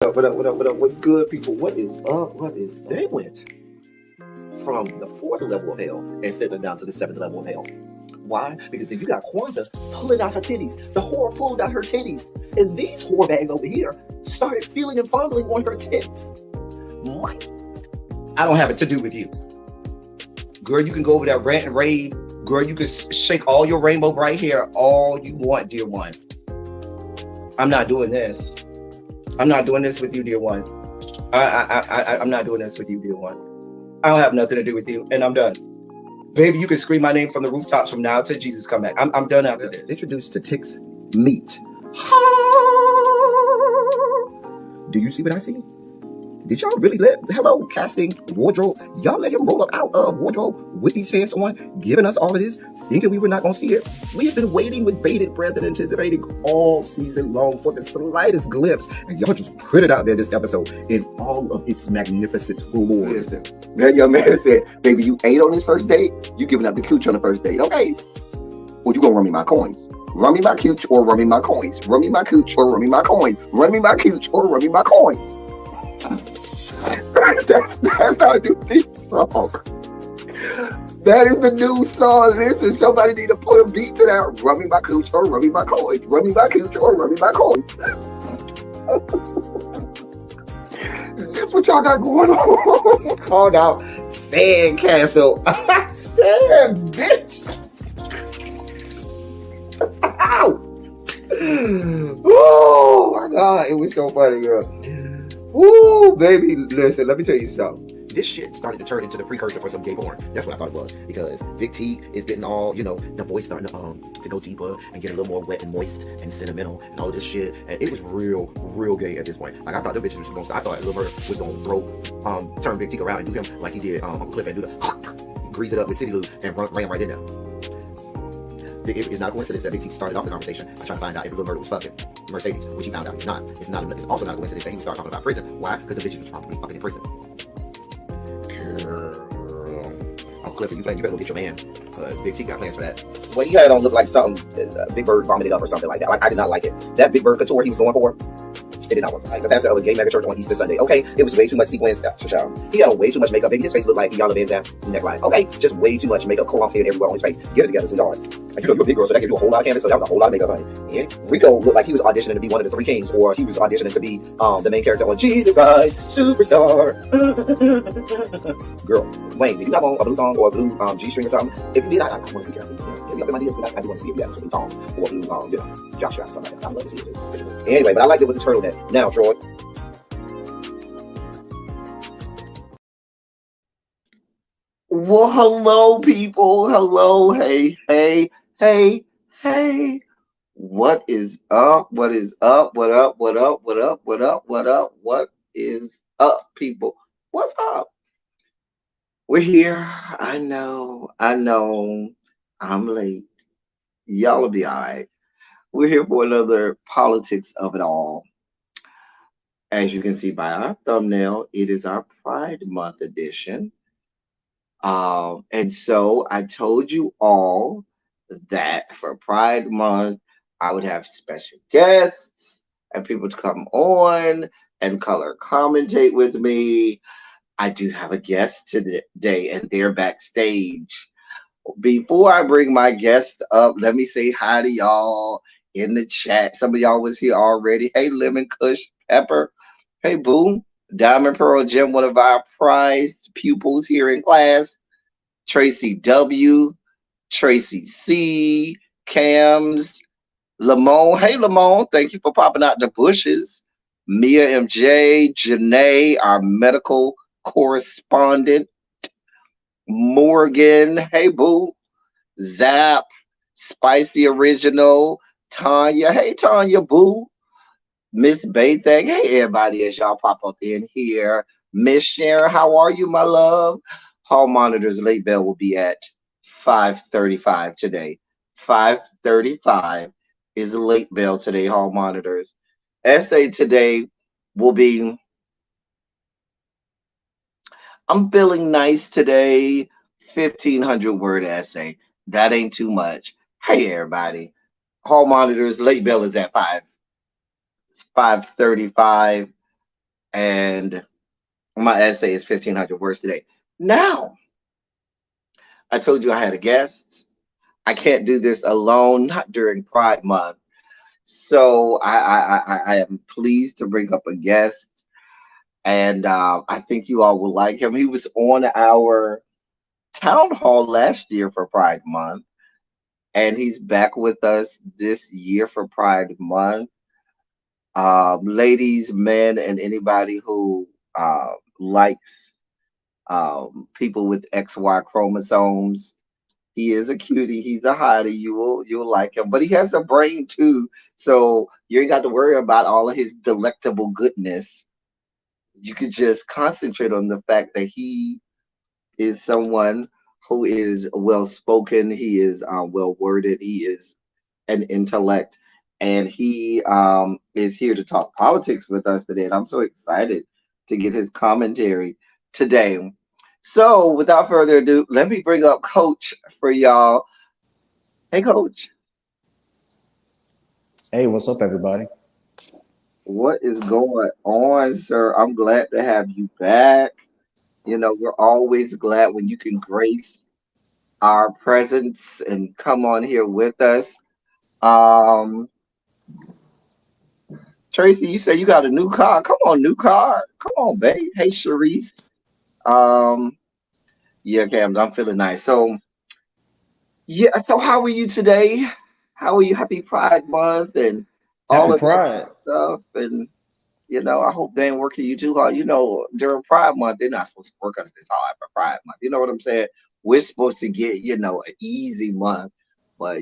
What's good, people? What is up? What is they went from the fourth level of hell and sent us down to the seventh level of hell. Why? Because then you got Kwanzaa pulling out her titties. The whore pulled out her titties. And these whore bags over here started feeling and fondling on her tits. What? I don't have it to do with you. Girl, you can go over there, rant and rave. Girl, you can shake all your rainbow bright hair all you want, dear one. I'm not doing this. I'm not doing this with you, dear one. I'm not doing this with you, dear one. I don't have nothing to do with you, and I'm done. Baby, you can scream my name from the rooftops from now till Jesus come back. I'm done after this. Introduced to Tick's Meat. Do you see what I see? Did y'all really hello, casting, wardrobe, y'all let him roll up out of wardrobe with these pants on, giving us all of this, thinking we were not going to see it? We have been waiting with bated breath and anticipating all season long for the slightest glimpse, and y'all just put it out there this episode in all of its magnificent glory. Listen, that young man said, baby, you ate on this first date, you giving up the cooch on the first date, okay? Well, you gonna run me my coins. Run me my cooch or run me my coins. Run me my cooch or run me my coins. Run me my cooch or run me my coins. That's how I do this song. That is the new song. Listen, somebody need to put a beat to that. Run me my cooch or run me my coins. Run me my cooch or run me my coins. This what y'all got going on. Called out Sandcastle. Sand, bitch. Ow. Oh my God, it was so funny, girl. Ooh, baby, listen, let me tell you something. This shit started to turn into the precursor for some gay porn. That's what I thought it was. Because Big T is getting all, the voice starting to go deeper and get a little more wet and moist and sentimental and all this shit. And it was real gay at this point. Like, I thought the bitch was going to, I thought Lil Murder was going to turn Big T around and do him like he did Uncle Cliff and do the grease it up with City Lou and ran right in there. It's not a coincidence that Big T started off the conversation by trying to find out if Lil Murder was fucking Mercedes, which he found out he's not. It's also not a coincidence that he would start talking about prison. Why? Because the bitch was probably fucking in prison. Girl. Oh, Clifford, you better go get your man. Big T got plans for that. Well, he had on look like something Big Bird vomited up or something like that. Like, I did not like it. That Big Bird couture he was going for, it did not work. Like the pastor of a gay mega church on Easter Sunday. Okay, it was way too much sequins. He had way too much makeup. Baby, his face looked like Yala Van Zap's neckline. Okay, just way too much makeup, clumped everywhere on his face. Get it together, sweetheart. And you're a big girl, so that gives you a whole lot of canvas. So that was a whole lot of makeup, honey. And Rico looked like he was auditioning to be one of the three kings, or he was auditioning to be the main character on Jesus Christ Superstar. Girl, Wayne, did you have on a blue thong or a blue G-string or something? If you did, I want to see it. If you have my DMs, I do want to see if you have a blue thong or a blue jock strap or something like that. I'd love to see it too. Anyway, but I liked it with the turtleneck. Now, Troy. Well, hello, people. Hello. Hey. What is up? What is up? What up? What up? What up? What up? What up? What is up, people? What's up? We're here. I know. I'm late. Y'all will be all right. We're here for another politics of it all. As you can see by our thumbnail, it is our Pride Month edition. And so I told you all that for Pride Month, I would have special guests and people to come on and color commentate with me. I do have a guest today, and they're backstage. Before I bring my guest up, let me say hi to y'all in the chat. Some of y'all was here already. Hey, Lemon Kush Pepper. Hey, Boo. Diamond Pearl Gem, one of our prized pupils here in class. Tracy W, Tracy C, Cams, Lamone. Hey, Lamone, thank you for popping out the bushes. Mia MJ, Janae, our medical correspondent. Morgan, hey, Boo. Zap, Spicy Original. Tanya, hey, Tanya, Boo. Miss Baythang, hey, everybody, as y'all pop up in here. Miss Sharon, how are you, my love? Hall Monitor's late bell will be at 5:35 today. 5:35 is the late bell today, Hall Monitors. Essay today will be, I'm feeling nice today, 1,500 word essay. That ain't too much. Hey, everybody. Hall Monitors late bell is at 5:35. and my essay is 1,500 words today. Now, I told you I had a guest. I can't do this alone, not during Pride Month. So I am pleased to bring up a guest, and I think you all will like him. He was on our town hall last year for Pride Month, and he's back with us this year for Pride Month. Ladies, men, and anybody who likes people with XY chromosomes. He is a cutie. He's a hottie. You will like him, but he has a brain too. So you ain't got to worry about all of his delectable goodness. You could just concentrate on the fact that he is someone who is well spoken. He is well worded. He is an intellect, and he is here to talk politics with us today. And I'm so excited to get his commentary today. So, without further ado, let me bring up Coach for y'all. Hey, Coach, Hey, what's up, everybody? what is going on, sir? I'm glad to have you back. We're always glad when you can grace our presence and come on here with us. Um, Tracy, you say you got a new car. Come on, new car. Come on, babe. Hey, Sharice. Um, yeah, Cams, I'm feeling nice. So, yeah, so how are you today? How are you? Happy Pride Month and all Happy of that Pride. stuff. And, I hope they ain't working you too hard. During Pride Month, they're not supposed to work us this hard for Pride Month. You know what I'm saying? We're supposed to get, an easy month, but,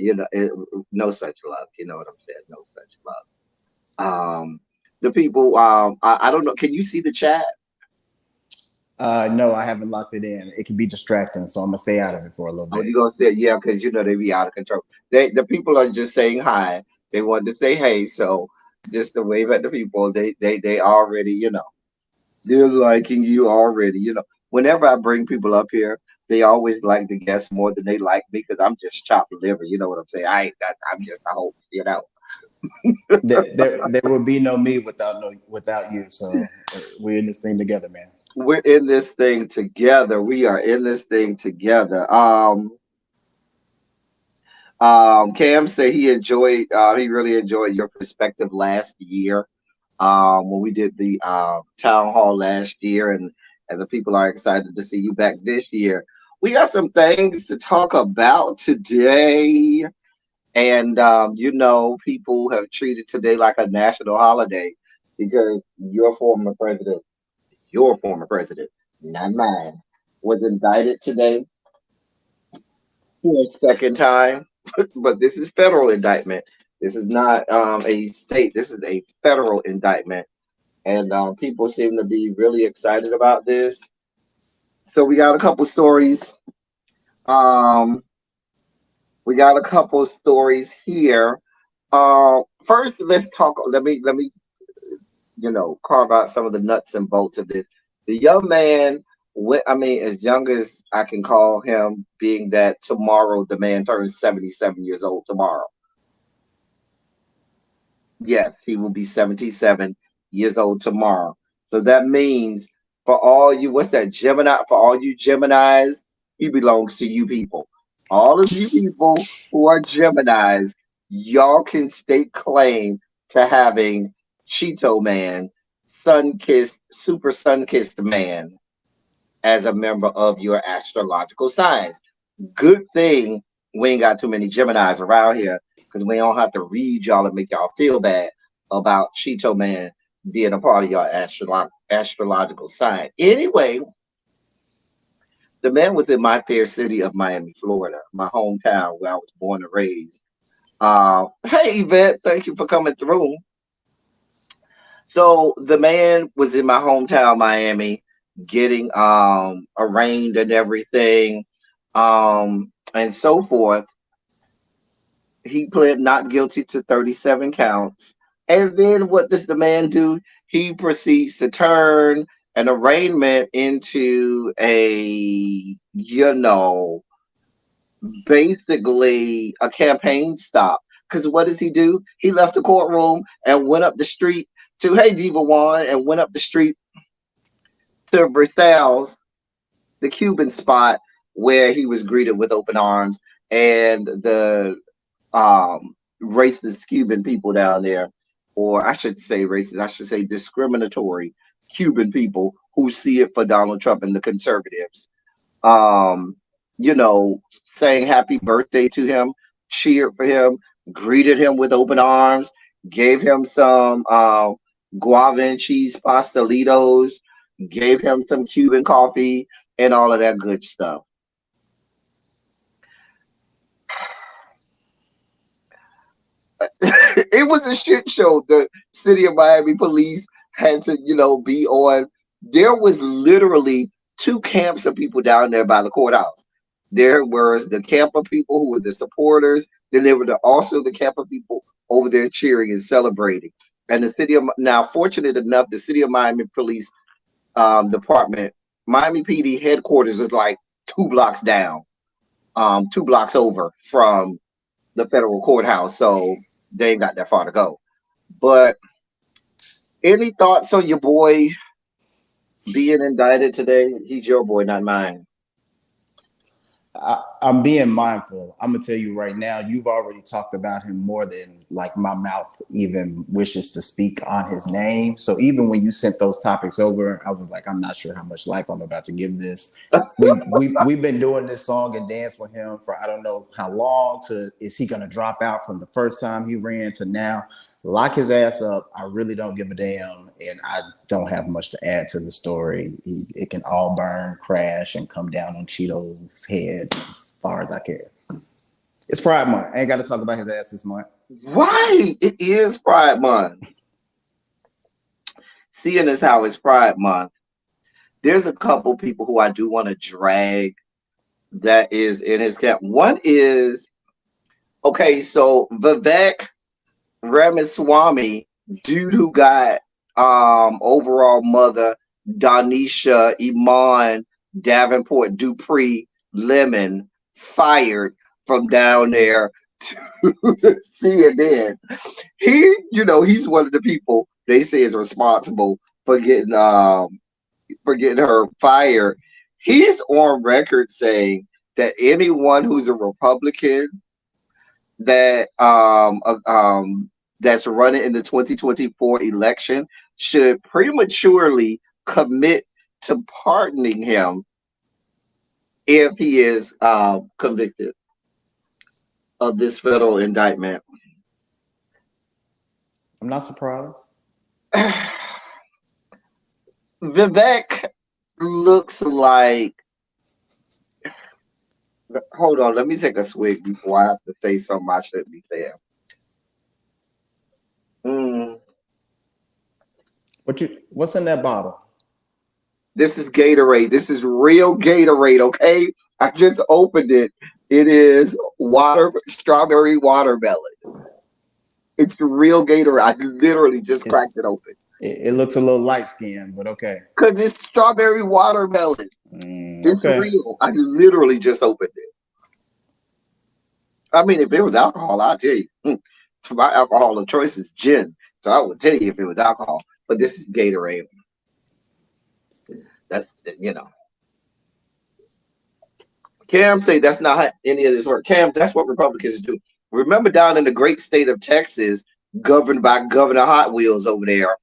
no such luck. You know what I'm saying? No such luck. The people, I don't know. Can you see the chat? No, I haven't locked it in. It can be distracting, so I'm gonna stay out of it for a little Oh, bit. you gonna say yeah, because they be out of control. The people are just saying hi. They want to say hey, so just to wave at the people. They already, they're liking you already. Whenever I bring people up here, they always like the guests more than they like me because I'm just chopped liver. You know what I'm saying? I ain't that. I'm just a host. There would be no me without you. So we're in this thing together, man. We're in this thing together. We are in this thing together. Cam said he really enjoyed your perspective last year when we did the town hall last year, and the people are excited to see you back this year. We got some things to talk about today, and people have treated today like a national holiday because your former president, not mine, was indicted today for a second time, but this is federal indictment. This is not a state. This is a federal indictment, and people seem to be really excited about this. So we got a couple stories. Um, we got a couple stories here. First, let's talk. Let me carve out some of the nuts and bolts of this. The young man, I mean, as young as I can call him, being that tomorrow the man turns 77 years old tomorrow. Yes, he will be 77 years old tomorrow. So that means for all you, what's that, Gemini? For all you Geminis, he belongs to you people. All of you people who are Geminis, y'all can stake claim to having Cheeto Man, sun kissed, super sun kissed man as a member of your astrological signs. Good thing we ain't got too many Geminis around here because we don't have to read y'all and make y'all feel bad about Cheeto Man being a part of your astrological sign. Anyway, the man was in my fair city of Miami, Florida, my hometown where I was born and raised. Hey, Yvette, thank you for coming through. So the man was in my hometown, Miami, getting arraigned and everything, and so forth. He pled not guilty to 37 counts. And then what does the man do? He proceeds to turn an arraignment into basically a campaign stop. Because what does he do? He left the courtroom and went up the street to, hey, Diva Juan, and went up the street to Versailles, the Cuban spot where he was greeted with open arms, and the racist Cuban people down there, or I should say racist, I should say discriminatory Cuban people who see it for Donald Trump and the conservatives. Um, you know, saying happy birthday to him, cheered for him, greeted him with open arms, gave him some guava and cheese pastelitos, gave him some Cuban coffee, and all of that good stuff. It was a shit show. The city of Miami police had to, be on. There was literally two camps of people down there by the courthouse. There was the camp of people who were the supporters. Then there were also the camp of people over there cheering and celebrating. And the city of now, fortunate enough, the city of Miami police department, Miami PD headquarters is like 2 blocks down, 2 blocks over from the federal courthouse. So they ain't got that far to go. But any thoughts on your boy being indicted today? He's your boy, not mine. I'm being mindful. I'm gonna tell you right now. You've already talked about him more than like my mouth even wishes to speak on his name. So even when you sent those topics over, I was like, I'm not sure how much life I'm about to give this. We've been doing this song and dance with him for I don't know how long. To is he gonna drop out from the first time he ran to now? Lock his ass up. I really don't give a damn, and I don't have much to add to the story. It can all burn, crash, and come down on Cheeto's head as far as I care. It's Pride Month. I ain't got to talk about his ass this month. Right. It is Pride Month. Seeing as how it's Pride Month, there's a couple people who I do want to drag that is in his camp. One is, okay, so Vivek Ramaswamy, dude who got overall mother Donisha Iman Davenport Dupree Lemon fired from down there to CNN. He's one of the people they say is responsible for getting her fired. He's on record saying that anyone who's a Republican that that's running in the 2024 election should prematurely commit to pardoning him if he is convicted of this federal indictment. I'm not surprised. Vivek looks like. Hold on, let me take a swig before I have to say something I shouldn't be saying. What's in that bottle? This is Gatorade. This is real Gatorade, okay? I just opened it. It is strawberry watermelon. It's real Gatorade. I literally just cracked it open. It looks a little light skinned, but okay. Because it's strawberry watermelon. It's Okay. real. I literally just opened it. I mean, if it was alcohol, I'll tell you. My alcohol of choice is gin. So I would tell you if it was alcohol. But this is Gatorade. That's, Cam say that's not how any of this work. Cam, that's what Republicans do. Remember down in the great state of Texas, governed by Governor Hot Wheels over there,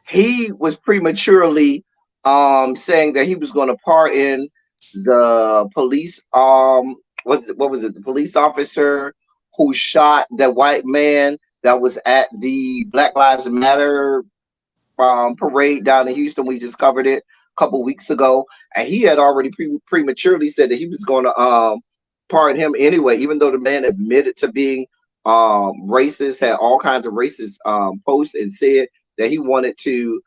he was prematurely saying that he was going to pardon the police what was it, the police officer who shot that white man that was at the Black Lives Matter parade down in Houston. We just covered it a couple weeks ago, and he had already prematurely said that he was going to pardon him anyway, even though the man admitted to being racist, had all kinds of racist posts, and said that he wanted to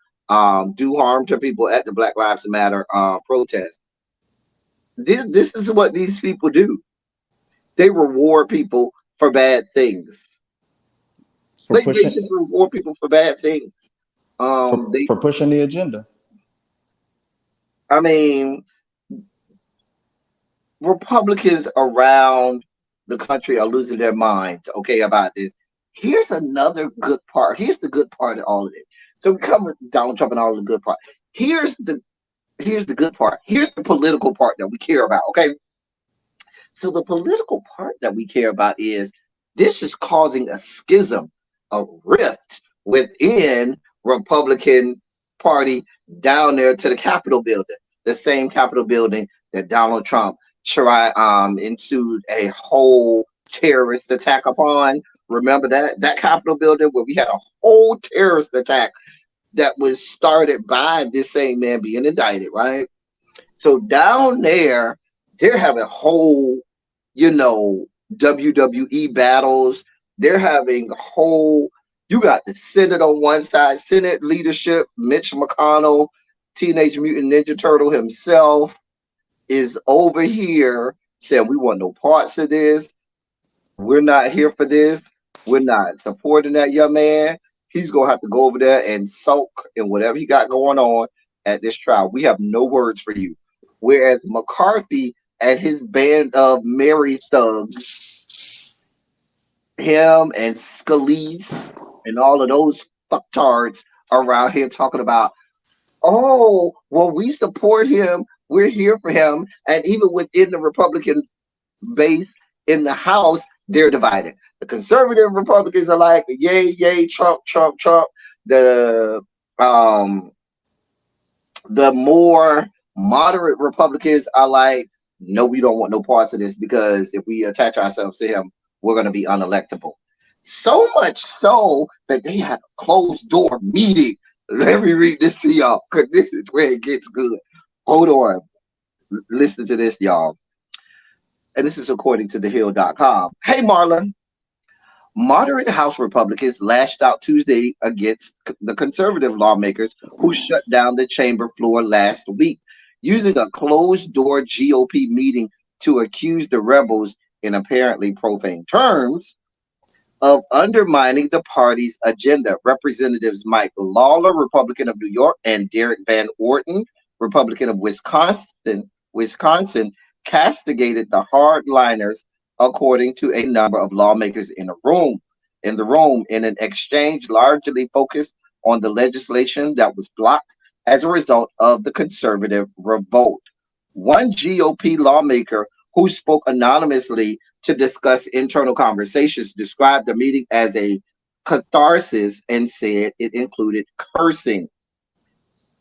do harm to people at the Black Lives Matter protest. This is what these people do. They reward people for bad things. They just reward people for bad things. For pushing the agenda. I mean, Republicans around the country are losing their minds, okay, about this. Here's another good part. Here's the good part of all of it. So we covered Donald Trump and all the good part. Here's the good part. Here's the political part that we care about. Okay, so the political part that we care about is this is causing a schism, a rift within Republican Party down there to the Capitol building, the same Capitol building that Donald Trump tried ensued a whole terrorist attack upon. Remember that Capitol building where we had a whole terrorist attack that was started by this same man being indicted, right? So down there, they're having whole, you know, WWE battles. They're having whole. You got the Senate on one side, Senate leadership. Mitch McConnell, Teenage Mutant Ninja Turtle himself, is over here saying we want no parts of this. We're not here for this. We're not supporting that young man. He's gonna have to go over there and sulk in whatever he got going on at this trial. We have no words for you. Whereas McCarthy and his band of merry thugs, him and Scalise and all of those fucktards around here talking about, oh, well, we support him. We're here for him. And even within the Republican base in the House, they're divided. The conservative Republicans are like, yay, yay, Trump, Trump, Trump. The um the more moderate Republicans are like, no, we don't want no parts of this because if we attach ourselves to him, we're going to be unelectable. So much so that they had a closed door meeting. Let me read this to y'all because this is where it gets good. Hold on. Listen to this, y'all. And this is according to thehill.com. Hey, Marlon. Moderate House Republicans lashed out Tuesday against the conservative lawmakers who shut down the chamber floor last week, using a closed door GOP meeting to accuse the rebels, in apparently profane terms, of undermining the party's agenda. Representatives Mike Lawler, Republican of New York, and Derek Van Orton, Republican of Wisconsin, castigated the hardliners, according to a number of lawmakers in an exchange largely focused on the legislation that was blocked as a result of the conservative revolt. One GOP lawmaker who spoke anonymously to discuss internal conversations described the meeting as a catharsis and said it included cursing.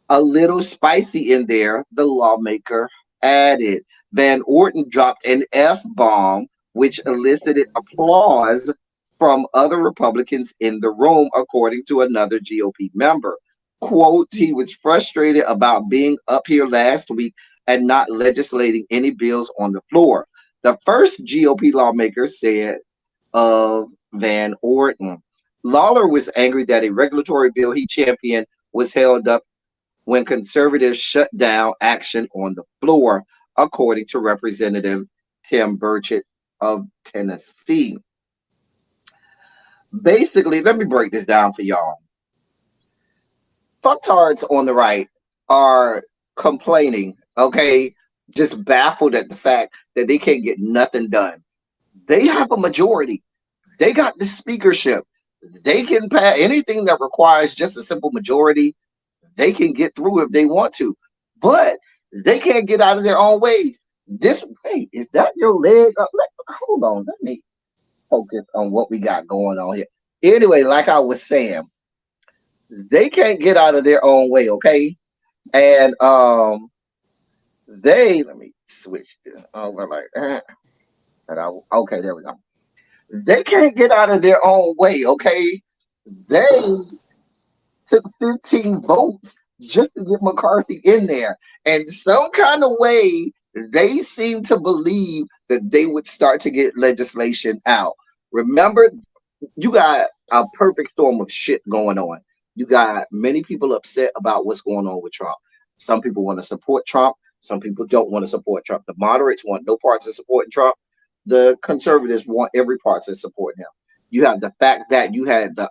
A little spicy in there, the lawmaker added. Van Orton dropped an F bomb, which elicited applause from other Republicans in the room, according to another GOP member. Quote, he was frustrated about being up here last week and not legislating any bills on the floor. The first GOP lawmaker said of Van Orton. Lawler was angry that a regulatory bill he championed was held up when conservatives shut down action on the floor, according to Representative Tim Burchett of Tennessee. Basically, let me break this down for y'all. Fucktards on the right are complaining, okay, just baffled at the fact that they can't get nothing done. They have a majority. They got the speakership. They can pass anything that requires just a simple majority. They can get through if they want to, but they can't get out of their own ways. This way, is that your leg up? Hold on, let me focus on what we got going on here. Anyway, like I was saying, they can't get out of their own way, okay? And let me switch this over like that. Okay, there we go. They can't get out of their own way, okay? They took 15 votes just to get McCarthy in there. And some kind of way, they seem to believe that they would start to get legislation out. Remember, you got a perfect storm of shit going on. You got many people upset about what's going on with Trump. Some people want to support Trump. Some people don't want to support Trump. The moderates want no parts of supporting Trump. The conservatives want every part to support him. You have the fact that you had the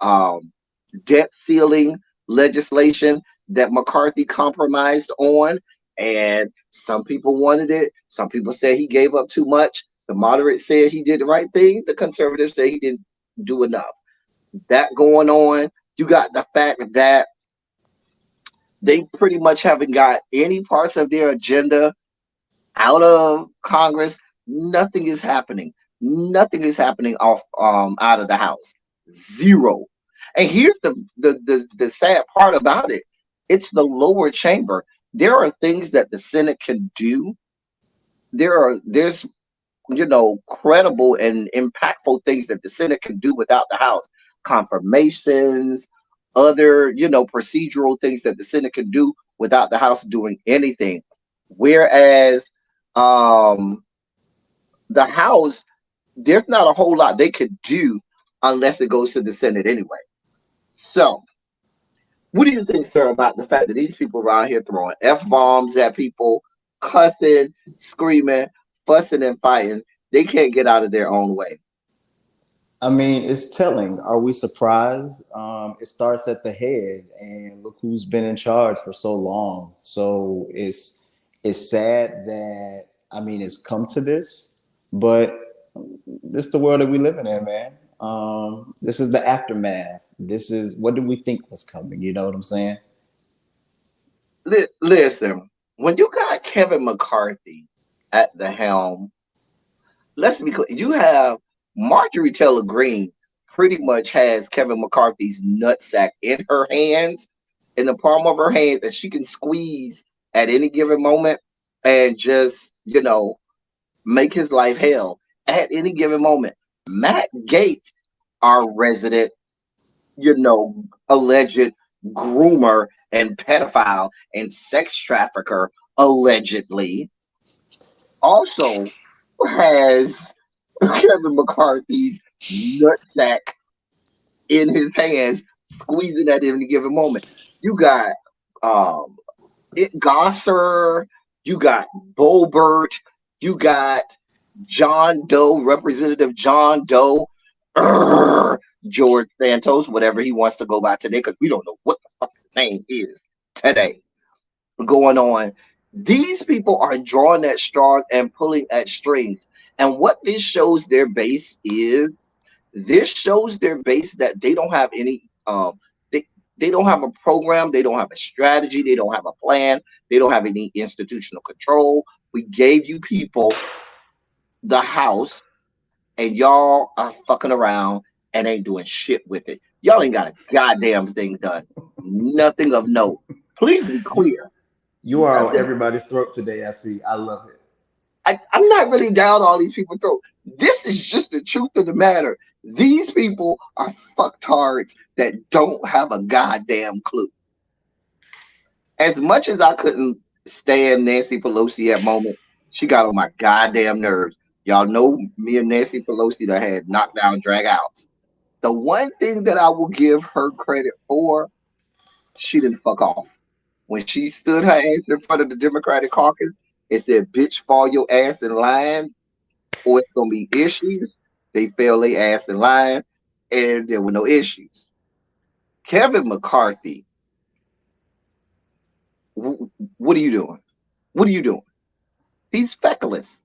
debt ceiling legislation that McCarthy compromised on, and some people wanted it. Some people said he gave up too much. The moderates said he did the right thing. The conservatives say he didn't do enough. That going on. You got the fact that They pretty much haven't got any parts of their agenda out of Congress. Nothing is happening. Nothing is happening off out of the House. Zero. And here's the sad part about it. It's the lower chamber. There are things that the Senate can do. There's credible and impactful things that the Senate can do without the House. Confirmations, other, procedural things that the Senate can do without the House doing anything. Whereas um, the House, there's not a whole lot they could do unless it goes to the Senate anyway. So, what do you think, sir, about the fact that these people around here throwing F bombs at people, cussing, screaming, fussing, and fighting? They can't get out of their own way. I mean, it's telling. Are we surprised? It starts at the head, and look who's been in charge for so long. So it's sad that, I mean, it's come to this, but this is the world that we living in, man. This is the aftermath. This is, what did we think was coming? You know what I'm saying? Listen, when you got Kevin McCarthy at the helm, let's be clear. You have Marjorie Taylor Greene pretty much has Kevin McCarthy's nutsack in her hands, in the palm of her hand, that she can squeeze at any given moment and just, make his life hell at any given moment. Matt Gates, our resident, alleged groomer and pedophile and sex trafficker, allegedly, also has Kevin McCarthy's nutsack in his hands, squeezing at any given moment. You got Gosser, you got Bolbert, you got John Doe, Representative John Doe, George Santos, whatever he wants to go by today, because we don't know what the fuck his name is today. Going on. These people are drawing at straws and pulling at strings. And what this shows their base is, this shows their base that they don't have any they don't have a program, they don't have a strategy, they don't have a plan, they don't have any institutional control. We gave you people the House, and y'all are fucking around and ain't doing shit with it. Y'all ain't got a goddamn thing done. Nothing of note. Please be clear. You are on everybody's throat today. I see. I love it. I'm not really down all these people's throat. This is just the truth of the matter. These people are fucktards that don't have a goddamn clue. As much as I couldn't stand Nancy Pelosi at moments, she got on my goddamn nerves. Y'all know me and Nancy Pelosi that had knockdown drag outs. The one thing that I will give her credit for, she didn't fuck off. When she stood her ass in front of the Democratic caucus and said, bitch, fall your ass in line or it's going to be issues, they fell their ass in line and there were no issues. Kevin McCarthy, what are you doing? What are you doing? He's feckless.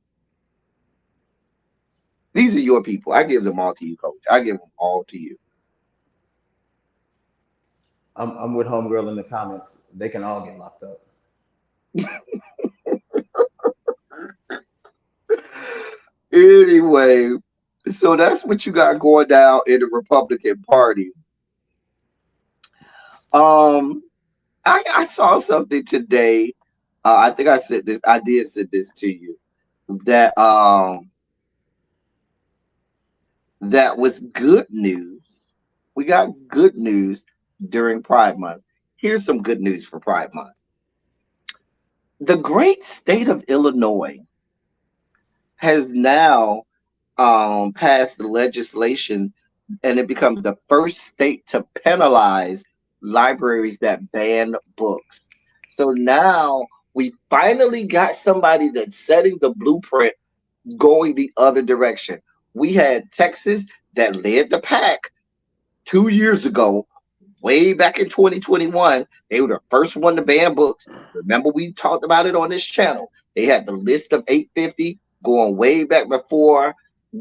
These are your people. I give them all to you, Coach. I give them all to you. I'm with homegirl in the comments. They can all get locked up. Anyway, so that's what you got going down in the Republican Party. I saw something today. I think I said this. I did send this to you. That was good news. We got good news during Pride Month. Here's some good news for Pride Month. The great state of Illinois has now passed the legislation, and it becomes the first state to penalize libraries that ban books. So now we finally got somebody that's setting the blueprint going the other direction. We had Texas that led the pack 2 years ago, way back in 2021. They were the first one to ban books. Remember, we talked about it on this channel. They had the list of 850 going way back before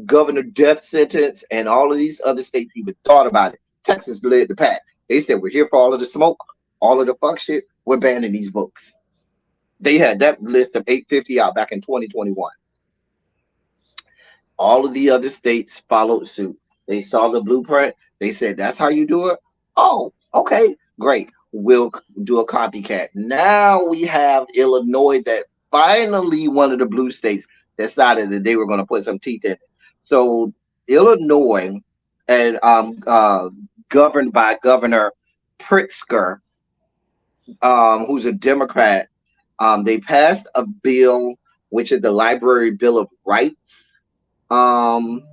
governor death sentence and all of these other states even thought about it. Texas led the pack. They said, we're here for all of the smoke, all of the fuck shit. we're banning these books. They had that list of 850 out back in 2021. All of the other states followed suit. They saw the blueprint. They said, "That's how you do it." Oh, okay, great. We'll do a copycat. Now we have Illinois, that finally one of the blue states decided that they were going to put some teeth in it. So Illinois, and governed by Governor Pritzker, who's a Democrat, they passed a bill, which is the Library Bill of Rights. Um,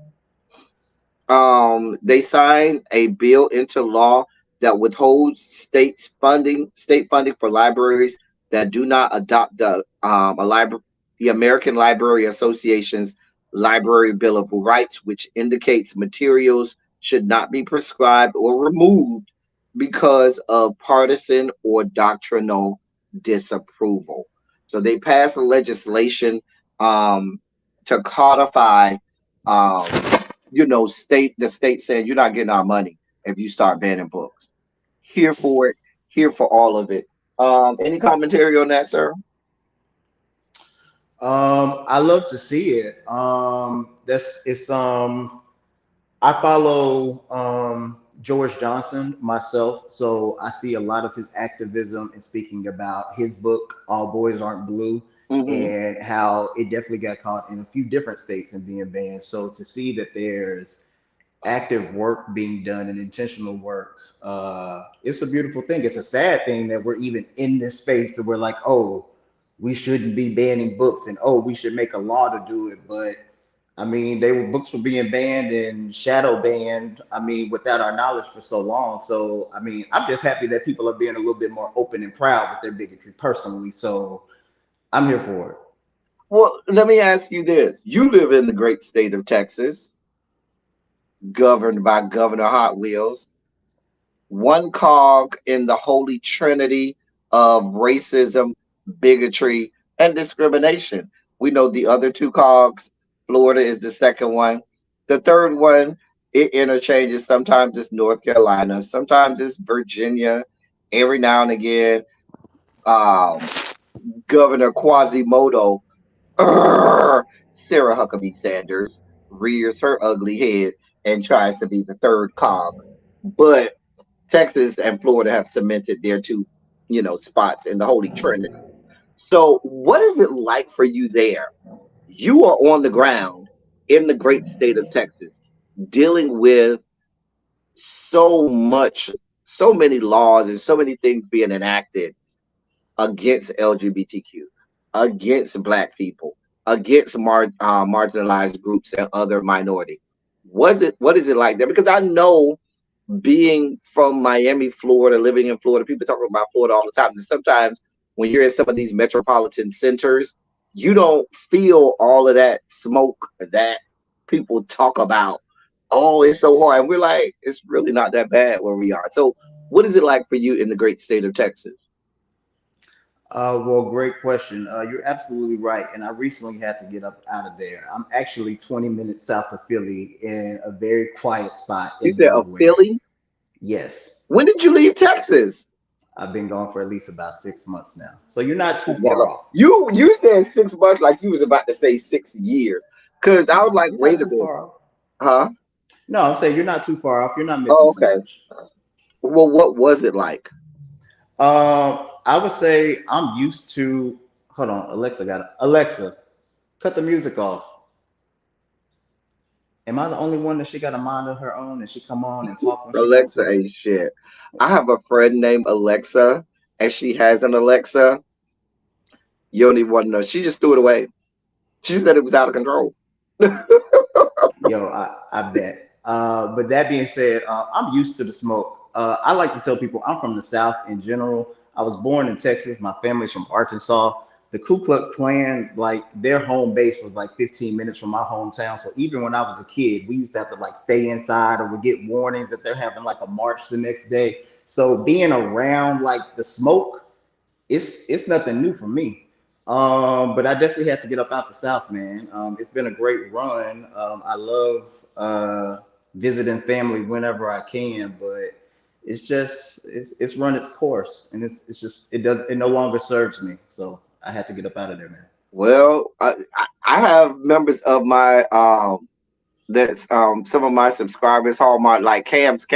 they signed a bill into law that withholds state funding for libraries that do not adopt the American Library Association's Library Bill of Rights, which indicates materials should not be prescribed or removed because of partisan or doctrinal disapproval. So they passed a legislation, um, to codify, um, the state saying you're not getting our money if you start banning books. Here for it, here for all of it. Any commentary on that, sir? I love to see it. That's it's I follow George Johnson myself, so I see a lot of his activism and speaking about his book, All Boys Aren't Blue, Hmm. and how it definitely got caught in a few different states and being banned. So to see that there's active work being done and intentional work, it's a beautiful thing. It's a sad thing that we're even in this space that we're like, oh, we shouldn't be banning books and oh, we should make a law to do it. But I mean, books were being banned and shadow banned. I mean, without our knowledge for so long. So I mean, I'm just happy that people are being a little bit more open and proud with their bigotry personally. So I'm here for it. Well, let me ask you this. You live in the great state of Texas, governed by Governor Hot Wheels, one cog in the holy trinity of racism, bigotry, and discrimination. We know the other two cogs. Florida is the second one. The third one, it interchanges. Sometimes it's North Carolina, sometimes it's Virginia. Every now and again, um, Governor Quasimodo, Sarah Huckabee Sanders, rears her ugly head and tries to be the third cog. But Texas and Florida have cemented their two, spots in the Holy Trinity. So, what is it like for you there? You are on the ground in the great state of Texas, dealing with so much, so many laws and so many things being enacted against LGBTQ, against Black people, against marginalized groups and other minority. What is it like there? Because I know, being from Miami, Florida, living in Florida, people talk about Florida all the time. And sometimes when you're in some of these metropolitan centers, you don't feel all of that smoke that people talk about. Oh, it's so hard. And we're like, it's really not that bad where we are. So, what is it like for you in the great state of Texas? Well, great question. You're absolutely right. And I recently had to get up out of there. I'm actually 20 minutes south of Philly in a very quiet spot You in said of nowhere. Philly. Yes, When did you leave Texas? I've been gone for at least about 6 months now. So you're not too Yeah, far off. you said 6 months like you was about to say 6 years. Cause I was like, You're not wait a too minute, far off. huh? No, I'm saying you're not too far off. You're not missing Oh, too okay. much. Well, what was it like? I would say I'm used to. Hold on, Alexa got it. Alexa, cut the music off. Am I the only one that she got a mind of her own and she come on and talk when she want Alexa to? ain't shit. I have a friend named Alexa, and she has an Alexa. You don't even want to know. She just threw it away. She said it was out of control. Yo, I bet. But that being said, I'm used to the smoke. I like to tell people I'm from the South in general. I was born in Texas. My family's from Arkansas. The Ku Klux Klan, like their home base was like 15 minutes from my hometown. So even when I was a kid, we used to have to like stay inside or we get warnings that they're having like a march the next day. So being around like the smoke, it's nothing new for me. But I definitely had to get up out the South, man. It's been a great run. I love visiting family whenever I can, but it's run its course, and it's just it no longer serves me. So I had to get up out of there, man. Well, I have members of my that's some of my subscribers, Hallmark, like Cam's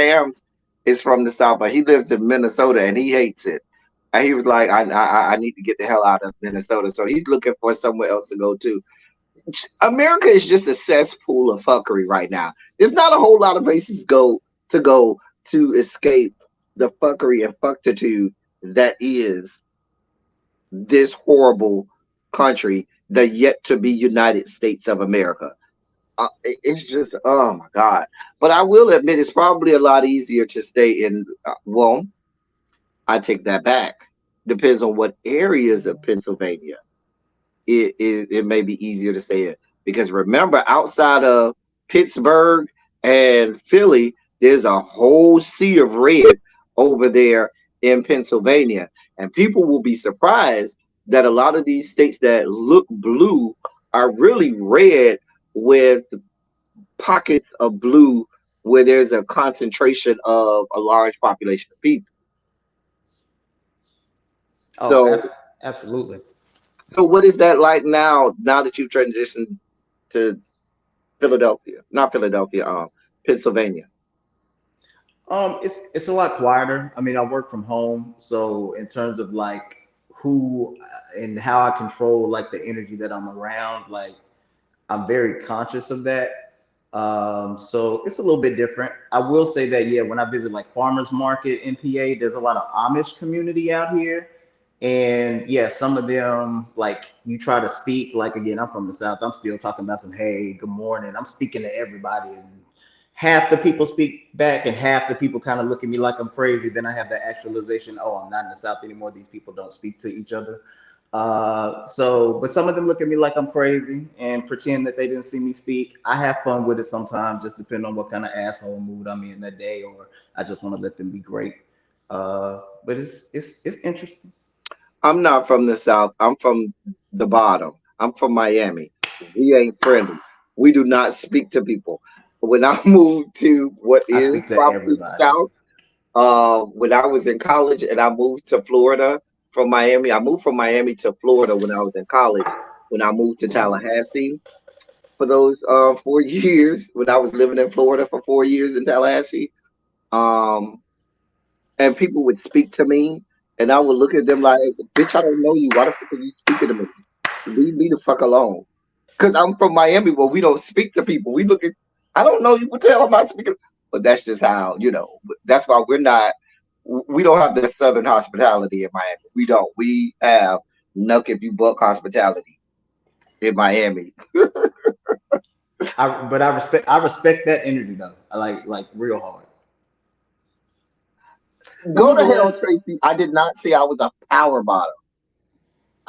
is from the South, but he lives in Minnesota and he hates it. And he was like, I need to get the hell out of Minnesota. So he's looking for somewhere else to go to. America is just a cesspool of fuckery right now. There's not a whole lot of places go to escape the fuckery and fucktitude that is this horrible country, the yet to be United States of America. It's just, oh my God. But I will admit, it's probably a lot easier to stay in. Well, I take that back. Depends on what areas of Pennsylvania it may be easier to stay in. Because remember, outside of Pittsburgh and Philly, there's a whole sea of red over there in Pennsylvania. And people will be surprised that a lot of these states that look blue are really red with pockets of blue where there's a concentration of a large population of people. Oh, So, absolutely. so what is that like now? Now that you've transitioned to Philadelphia, not Philadelphia, Pennsylvania. It's a lot quieter. I mean, I work from home, so in terms of like who and how I control like the energy that I'm around, like I'm very conscious of that. So it's a little bit different. I will say that, yeah, when I visit like farmers market in PA, there's a lot of Amish community out here. And yeah, some of them, like you try to speak, like again, I'm from the South. I'm still talking about some, hey, good morning. I'm speaking to everybody. And half the people speak back and half the people kind of look at me like I'm crazy. Then I have that actualization, oh, I'm not in the South anymore. These people don't speak to each other. But some of them look at me like I'm crazy and pretend that they didn't see me speak. I have fun with it sometimes, just depending on what kind of asshole mood I'm in that day, or I just want to let them be great. But it's interesting. I'm not from the South. I'm from the bottom. I'm from Miami. We ain't friendly. We do not speak to people. When I moved to what I is speak to probably the everybody. South, when I was in college and I moved to Florida from Miami, I moved from Miami to Florida when I was in college. When I moved to Tallahassee for those 4 years, when I was living in Florida for 4 years in Tallahassee, um, and people would speak to me, and I would look at them like, "Bitch, I don't know you. Why the fuck are you speaking to me? Leave me the fuck alone." Because I'm from Miami, where we don't speak to people. We look at, I don't know you. What the hell am I speaking? But that's just how, that's why we don't have the Southern hospitality in Miami. We don't. We have knuck if you buck hospitality in Miami. I respect that energy though. I like real hard. When Go was to the hell, last Tracy. I did not say I was a power bottom.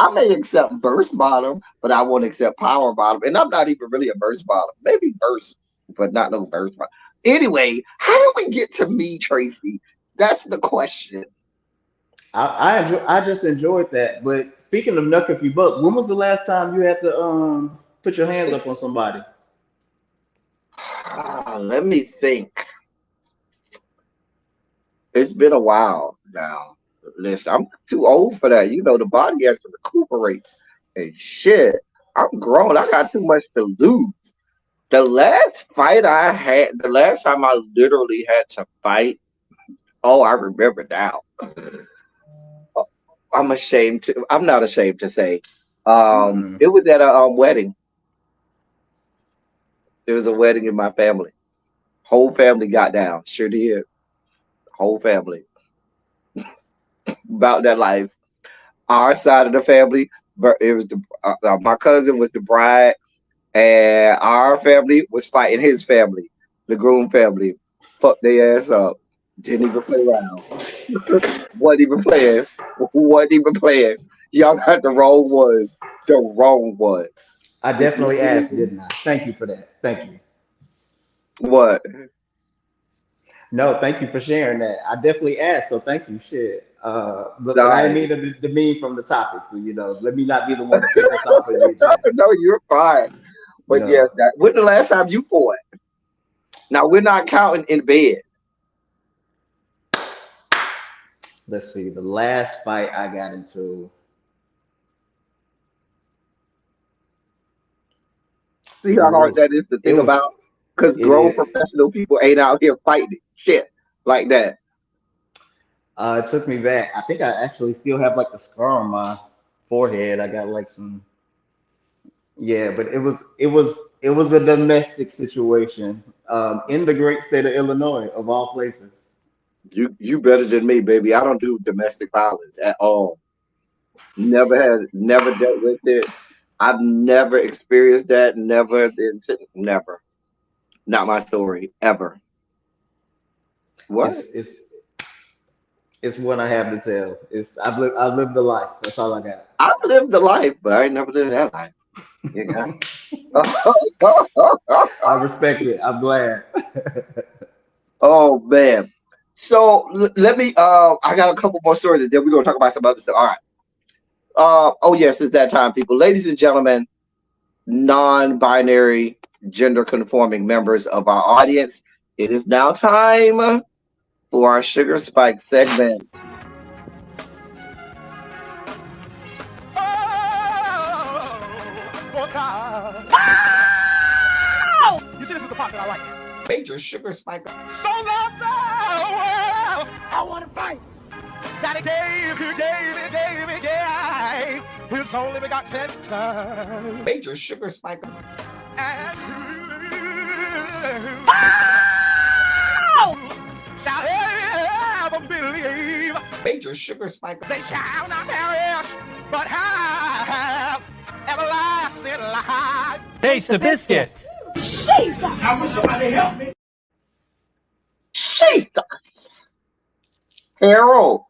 I may accept burst bottom, but I won't accept power bottom. And I'm not even really a burst bottom. Maybe burst, but not no burst bottom. Anyway, how did we get to me, Tracy? That's the question. I just enjoyed that. But speaking of Nuck if you buck, when was the last time you had to put your hands up on somebody? Let me think. It's been a while now. Listen, I'm too old for that. The body has to recuperate and shit. I'm grown. I got too much to lose. The last fight I had, the last time I literally had to fight, oh, I remember now. I'm not ashamed to say. Mm-mm. It was at a wedding. There was a wedding in my family. Whole family got down. Sure did. Whole family. About that life. Our side of the family, but it was my cousin was the bride, and our family was fighting his family, the groom family. Fucked their ass up. Didn't even play around. Wasn't even playing. Wasn't even playing. Y'all got the wrong one. The wrong one. I If you definitely asked, believe didn't I? Thank you for that. Thank you. what? No, thank you for sharing that. I definitely asked, so thank you. Shit. But I didn't Nice. mean to mean from the topic. So let me not be the one to take us off of the agenda. No, you're fine. You But yes, know, when the last time you fought? Now we're not counting in bed. let's see, the last fight I got into. See It how hard that was is to it think about? was Because it grown is. professional people ain't out here fighting shit like that. It took me back. I think I actually still have like the scar on my forehead. I got like some, yeah, but it was a domestic situation in the great state of Illinois, of all places. You better than me, baby. I don't do domestic violence at all. Never dealt with it. I've never experienced that. Never. Not my story ever. What? It's what I have to tell. I've lived the life. That's all I got. I've lived the life, but I ain't never lived that life. You know? I respect it. I'm glad. Oh man. So let me. I got a couple more stories, and then we're gonna talk about some other stuff. All right. Oh yes, it's that time, people. Ladies and gentlemen, non-binary, gender-conforming members of our audience, it is now time for our sugar spike segment. Oh, God. You see, this is the part that I like. Major sugar spike. So long, well, I want to fight. Daddy gave his only begotten son. Major sugar spike. And who shall ever believe Major sugar spike. they shall not perish, but have everlasting life. Taste the biscuit. Jesus, Harold.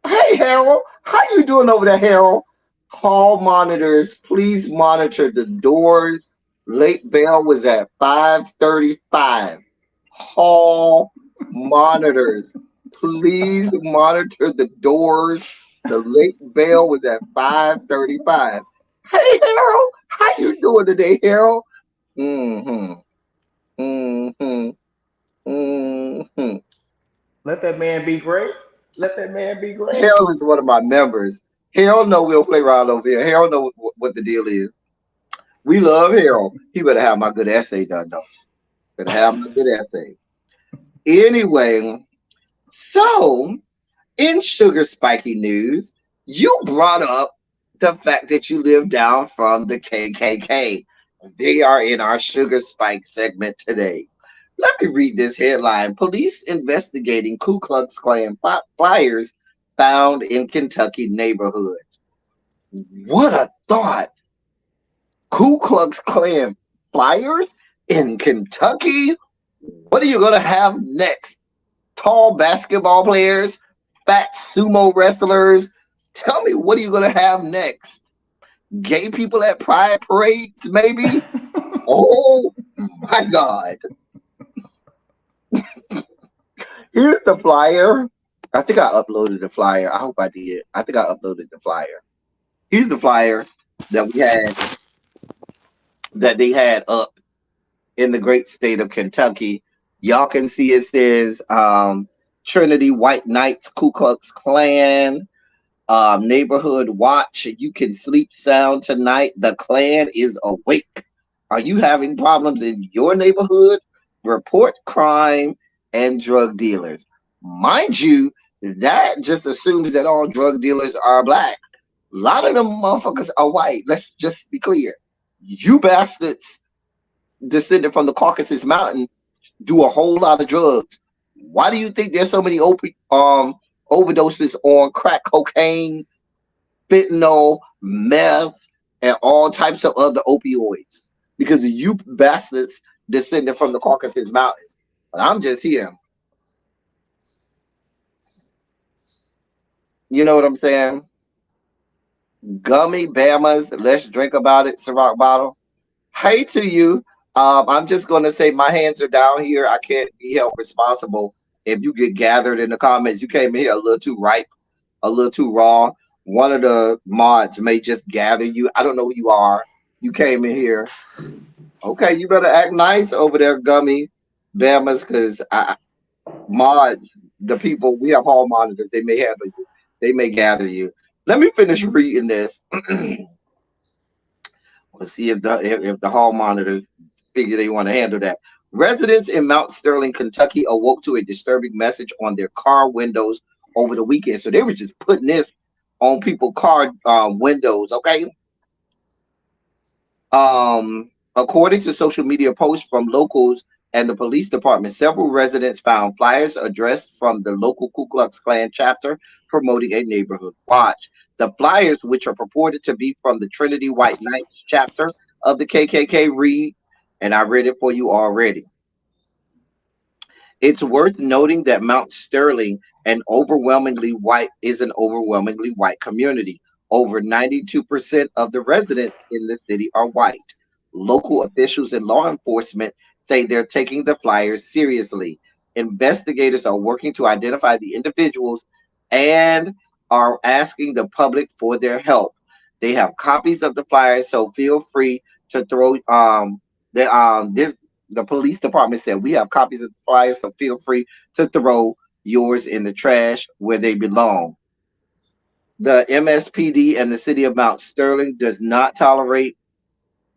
Hey, Harold. How you doing over there, Harold? Hall monitors, please monitor the doors. Late bell was at 5:35. Hall monitors, please monitor the doors. The late bell was at 5:35. Hey, Harold. How you doing today, Harold? Mm-hmm. Mm-hmm. Mm-hmm. Let that man be great. Let that man be great. Harold is one of my members. Harold know we'll play around over here. Harold know what the deal is. We love Harold. He better have my good essay done though. Better have my good essay. Anyway, so in sugar spiky news, you brought up the fact that you live down from the KKK. They are in our sugar spike segment today. Let me read this headline. Police investigating Ku Klux Klan flyers found in Kentucky neighborhoods. What a thought. Ku Klux Klan flyers in Kentucky? What are you going to have next? Tall basketball players? Fat sumo wrestlers? Tell me, what are you going to have next? Gay people at pride parades, maybe? Oh my God. Here's the flyer. I think I uploaded the flyer. I hope I did. I think I uploaded the flyer. Here's the flyer that we had, that they had up in the great state of Kentucky. Y'all can see it says Trinity White Knights Ku Klux Klan neighborhood watch. You can sleep sound tonight. The Klan is awake. Are you having problems in your neighborhood? Report crime and drug dealers. Mind you, that just assumes that all drug dealers are black. A lot of them motherfuckers are white. Let's just be clear. You bastards descended from the Caucasus Mountain do a whole lot of drugs. Why do you think there's so many overdoses on crack cocaine, fentanyl, meth, and all types of other opioids? Because you bastards descended from the Caucasus Mountains. But I'm just here. You know what I'm saying? Gummy Bamas, let's drink about it, Ciroc bottle. Hey to you. I'm just going to say my hands are down here. I can't be held responsible if you get gathered in the comments. You came in here a little too ripe, a little too raw. One of the mods may just gather you. I don't know who you are. You came in here. Okay, you better act nice over there, Gummy Bamas, because mods, the people, we have hall monitors. They may handle you. They may gather you. Let me finish reading this. We'll see if the hall monitor figure they want to handle that. Residents in Mount Sterling, Kentucky, awoke to a disturbing message on their car windows over the weekend. So they were just putting this on people's car windows. Okay. According to social media posts from locals and the police department, several residents found flyers addressed from the local Ku Klux Klan chapter promoting a neighborhood watch. The flyers, which are purported to be from the Trinity White Knights chapter of the KKK, read, and I read it for you already. It's worth noting that Mount Sterling is an overwhelmingly white community. Over 92% of the residents in the city are white. Local officials and law enforcement say they're taking the flyers seriously. Investigators are working to identify the individuals and are asking the public for their help. They have copies of the flyers, so feel free to throw this the police department said we have copies of the flyers, so feel free to throw yours in the trash where they belong. The MSPD and the city of Mount Sterling does not tolerate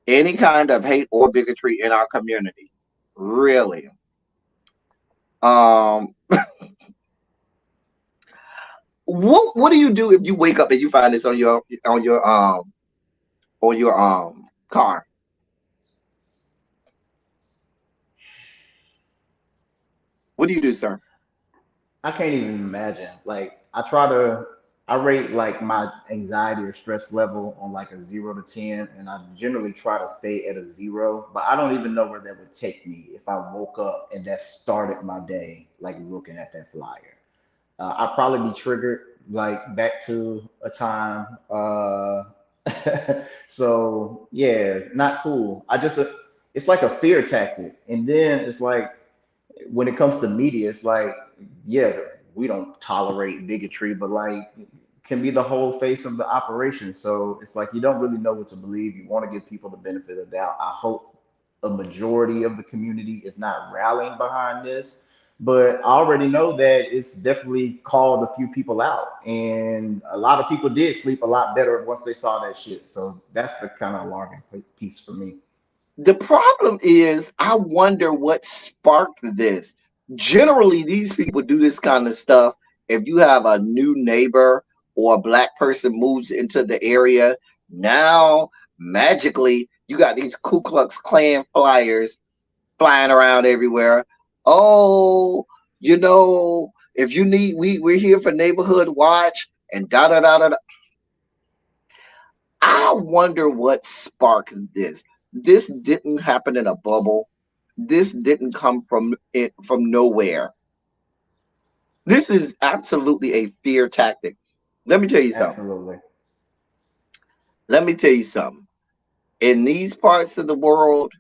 any kind of hate or bigotry in our community. Really. Um, what do you do if you wake up and you find this on your car? What do you do, sir? I can't even imagine. Like I rate like my anxiety or stress level on like a 0 to 10, and I generally try to stay at a 0. But I don't even know where that would take me if I woke up and that started my day, like looking at that flyer. I'd probably be triggered like back to a time. So yeah, not cool. It's like a fear tactic, and then it's like when it comes to media, it's like, yeah, we don't tolerate bigotry, but like can be the whole face of the operation. So it's like you don't really know what to believe. You want to give people the benefit of the doubt. I hope a majority of the community is not rallying behind this. But I already know that it's definitely called a few people out. And a lot of people did sleep a lot better once they saw that shit. So that's the kind of alarming piece for me. The problem is, I wonder what sparked this. Generally, these people do this kind of stuff if you have a new neighbor or a black person moves into the area. Now, magically, you got these Ku Klux Klan flyers flying around everywhere. Oh, if you need, we're here for neighborhood watch and da da da da. I wonder what sparked this. This didn't happen in a bubble. This didn't come from nowhere. This is absolutely a fear tactic. Let me tell you something. Absolutely. Let me tell you something. In these parts of the world,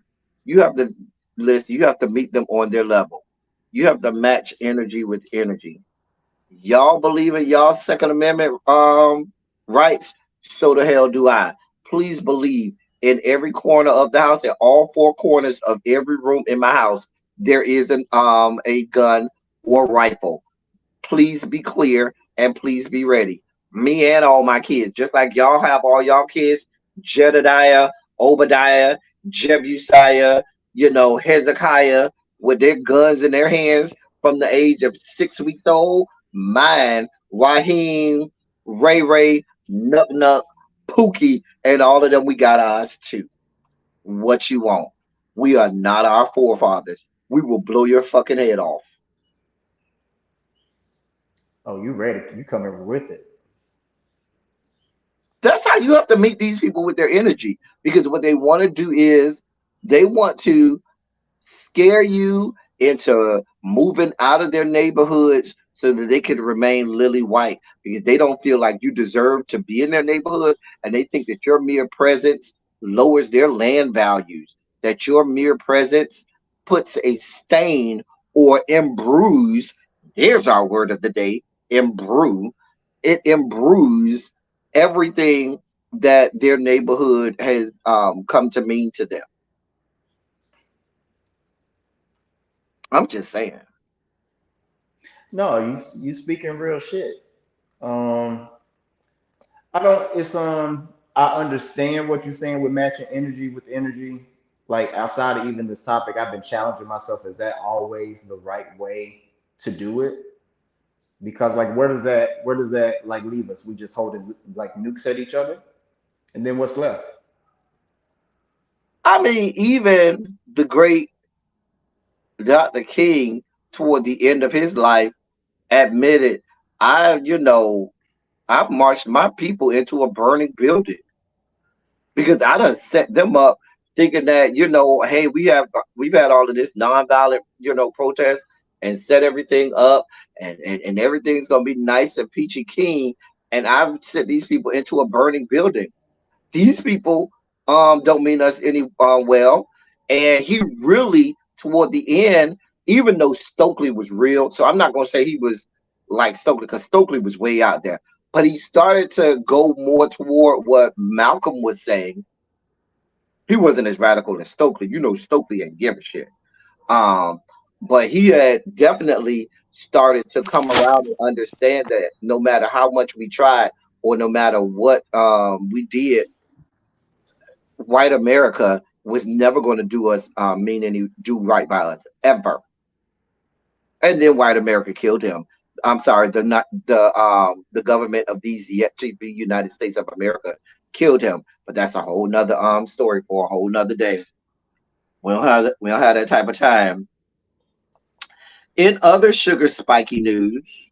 you have to listen. You have to meet them on their level. You have to match energy with energy. Y'all believe in y'all Second Amendment rights? So the hell do I. Please believe in every corner of the house, in all four corners of every room in my house, there is a gun or rifle. Please be clear and please be ready. Me and all my kids, just like y'all have all y'all kids, Jedediah, Obadiah, Jebusiah, Hezekiah, with their guns in their hands from the age of 6 weeks old. Mine, Raheem, Ray Ray, Nuck Nuck, Pookie, and all of them, we got ours too. What you want? We are not our forefathers. We will blow your fucking head off. Oh, you ready? You coming with it? That's how you have to meet these people with their energy, because what they want to do is they want to scare you into moving out of their neighborhoods so that they can remain lily white, because they don't feel like you deserve to be in their neighborhood, and they think that your mere presence lowers their land values, that your mere presence puts a stain or imbrues, there's our word of the day, imbrue, it imbrues everything that their neighborhood has come to mean to them. I'm just saying. No, you speaking real shit. Um, I don't. It's I understand what you're saying with matching energy with energy. Like outside of even this topic, I've been challenging myself. Is that always the right way to do it? Because like, where does that like leave us? We just holding like nukes at each other, and then what's left? I mean, even the great Dr. King, toward the end of his life, admitted, I've marched my people into a burning building because I done set them up thinking that, hey, we've had all of this nonviolent, protest and set everything up and everything's gonna be nice and peachy keen. And I've set these people into a burning building. These people don't mean us any well. And he really, toward the end, even though Stokely was real, so I'm not gonna say he was like Stokely because Stokely was way out there, but he started to go more toward what Malcolm was saying. He wasn't as radical as Stokely. Stokely ain't give a shit. Um, but he had definitely started to come around and understand that no matter how much we tried or no matter what we did, white America was never going to do us do right by us ever. And then white America killed him. I'm sorry, the government of these yet to be United States of America killed him. But that's a whole nother story for a whole nother day. We don't have that type of time. In other sugar spiky news,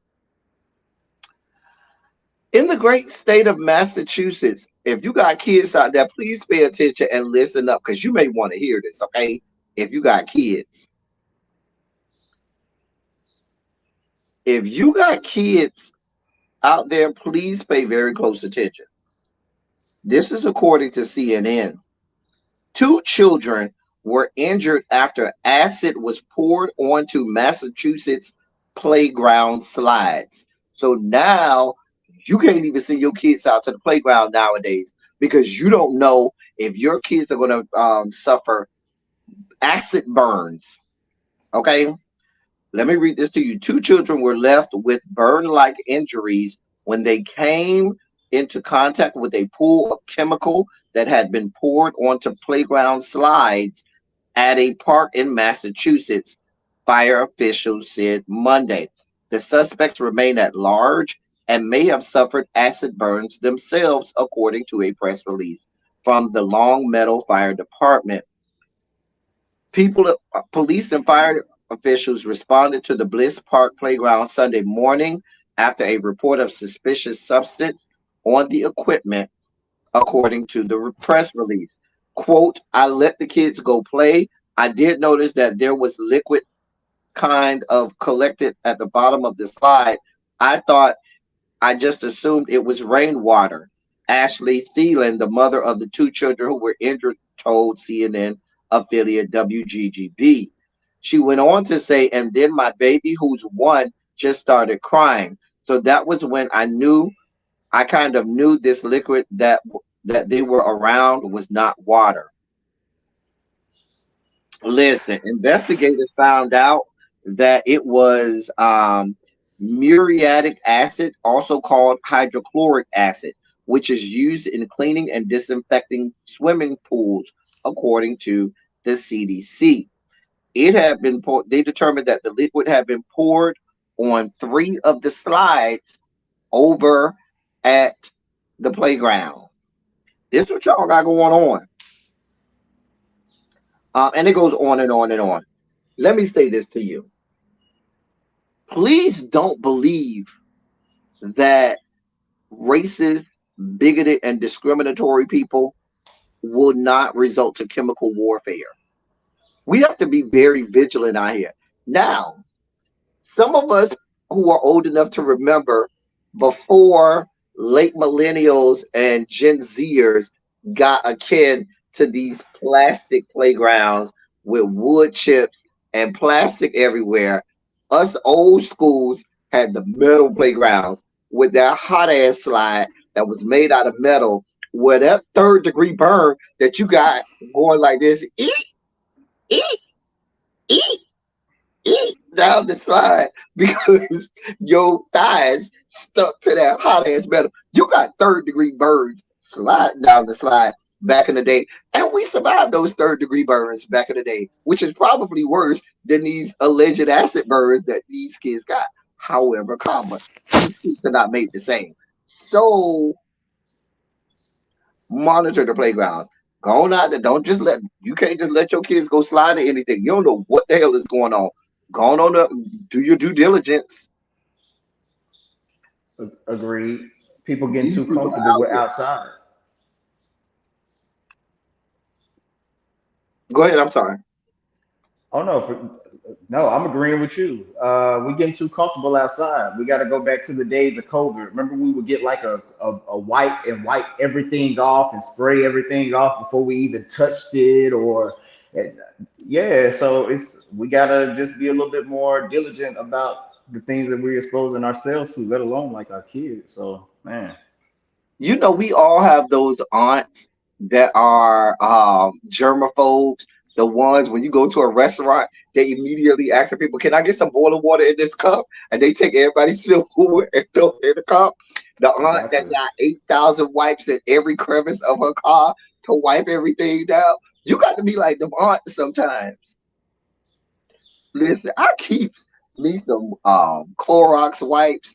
in the great state of Massachusetts, if you got kids out there, please pay attention and listen up because you may want to hear this, okay? If you got kids, if you got kids out there, please pay very close attention. This is according to CNN. Two children were injured after acid was poured onto Massachusetts playground slides. So now you can't even send your kids out to the playground nowadays because you don't know if your kids are going to suffer acid burns. Okay, let me read this to you. Two children were left with burn like injuries when they came into contact with a pool of chemical that had been poured onto playground slides at a park in Massachusetts, fire officials said Monday. The suspects remain at large and may have suffered acid burns themselves, according to a press release from the Long Meadow Fire Department. Police and fire officials responded to the Bliss Park playground Sunday morning after a report of suspicious substance on the equipment, according to the press release. Quote, I let the kids go play. I did notice that there was liquid kind of collected at the bottom of the slide. I just assumed it was rainwater. Ashley Thielen, the mother of the two children who were injured, told CNN affiliate WGGB. She went on to say, and then my baby, who's one, just started crying. So that was when I kind of knew this liquid that they were around was not water. Listen, investigators found out that it was muriatic acid, also called hydrochloric acid, which is used in cleaning and disinfecting swimming pools, according to the CDC. They determined that the liquid had been poured on three of the slides over at the playground. This is what y'all got going on. And it goes on and on and on. Let me say this to you. Please don't believe that racist, bigoted, and discriminatory people will not result to chemical warfare. We have to be very vigilant out here. Now, some of us who are old enough to remember before late millennials and Gen Zers got akin to these plastic playgrounds with wood chips and plastic everywhere. Us old schools had the metal playgrounds with that hot ass slide that was made out of metal, where that third degree burn that you got going like this, eat, eat, eat. eat down the slide because your thighs stuck to that hot ass metal. You got third-degree burns sliding down the slide back in the day. And we survived those third-degree burns back in the day, which is probably worse than these alleged acid burns that these kids got. However, comma, these kids are not made the same. So monitor the playground. Go on out there. Don't just let you can't just let your kids go slide or anything. You don't know what the hell is going on. Go on up, do your due diligence. Agreed. People getting These too people comfortable out with here. outside. Go ahead. I'm sorry. Oh no, no, I'm agreeing with you. We getting too comfortable outside. We got to go back to the days of COVID. Remember, we would get like a wipe and wipe everything off and spray everything off before we even touched it, or and, yeah. So we gotta just be a little bit more diligent about the things that we're exposing ourselves to, let alone like our kids. So man, You know, we all have those aunts that are germaphobes. The ones when you go to a restaurant, they immediately ask the people, "Can I get some boiling water in this cup?" And they take everybody's silverware and throw it in the cup. The aunt got that to. got 8,000 wipes in every crevice of her car to wipe everything down. You got to be like them aunts sometimes. Listen, I keep me some Clorox wipes.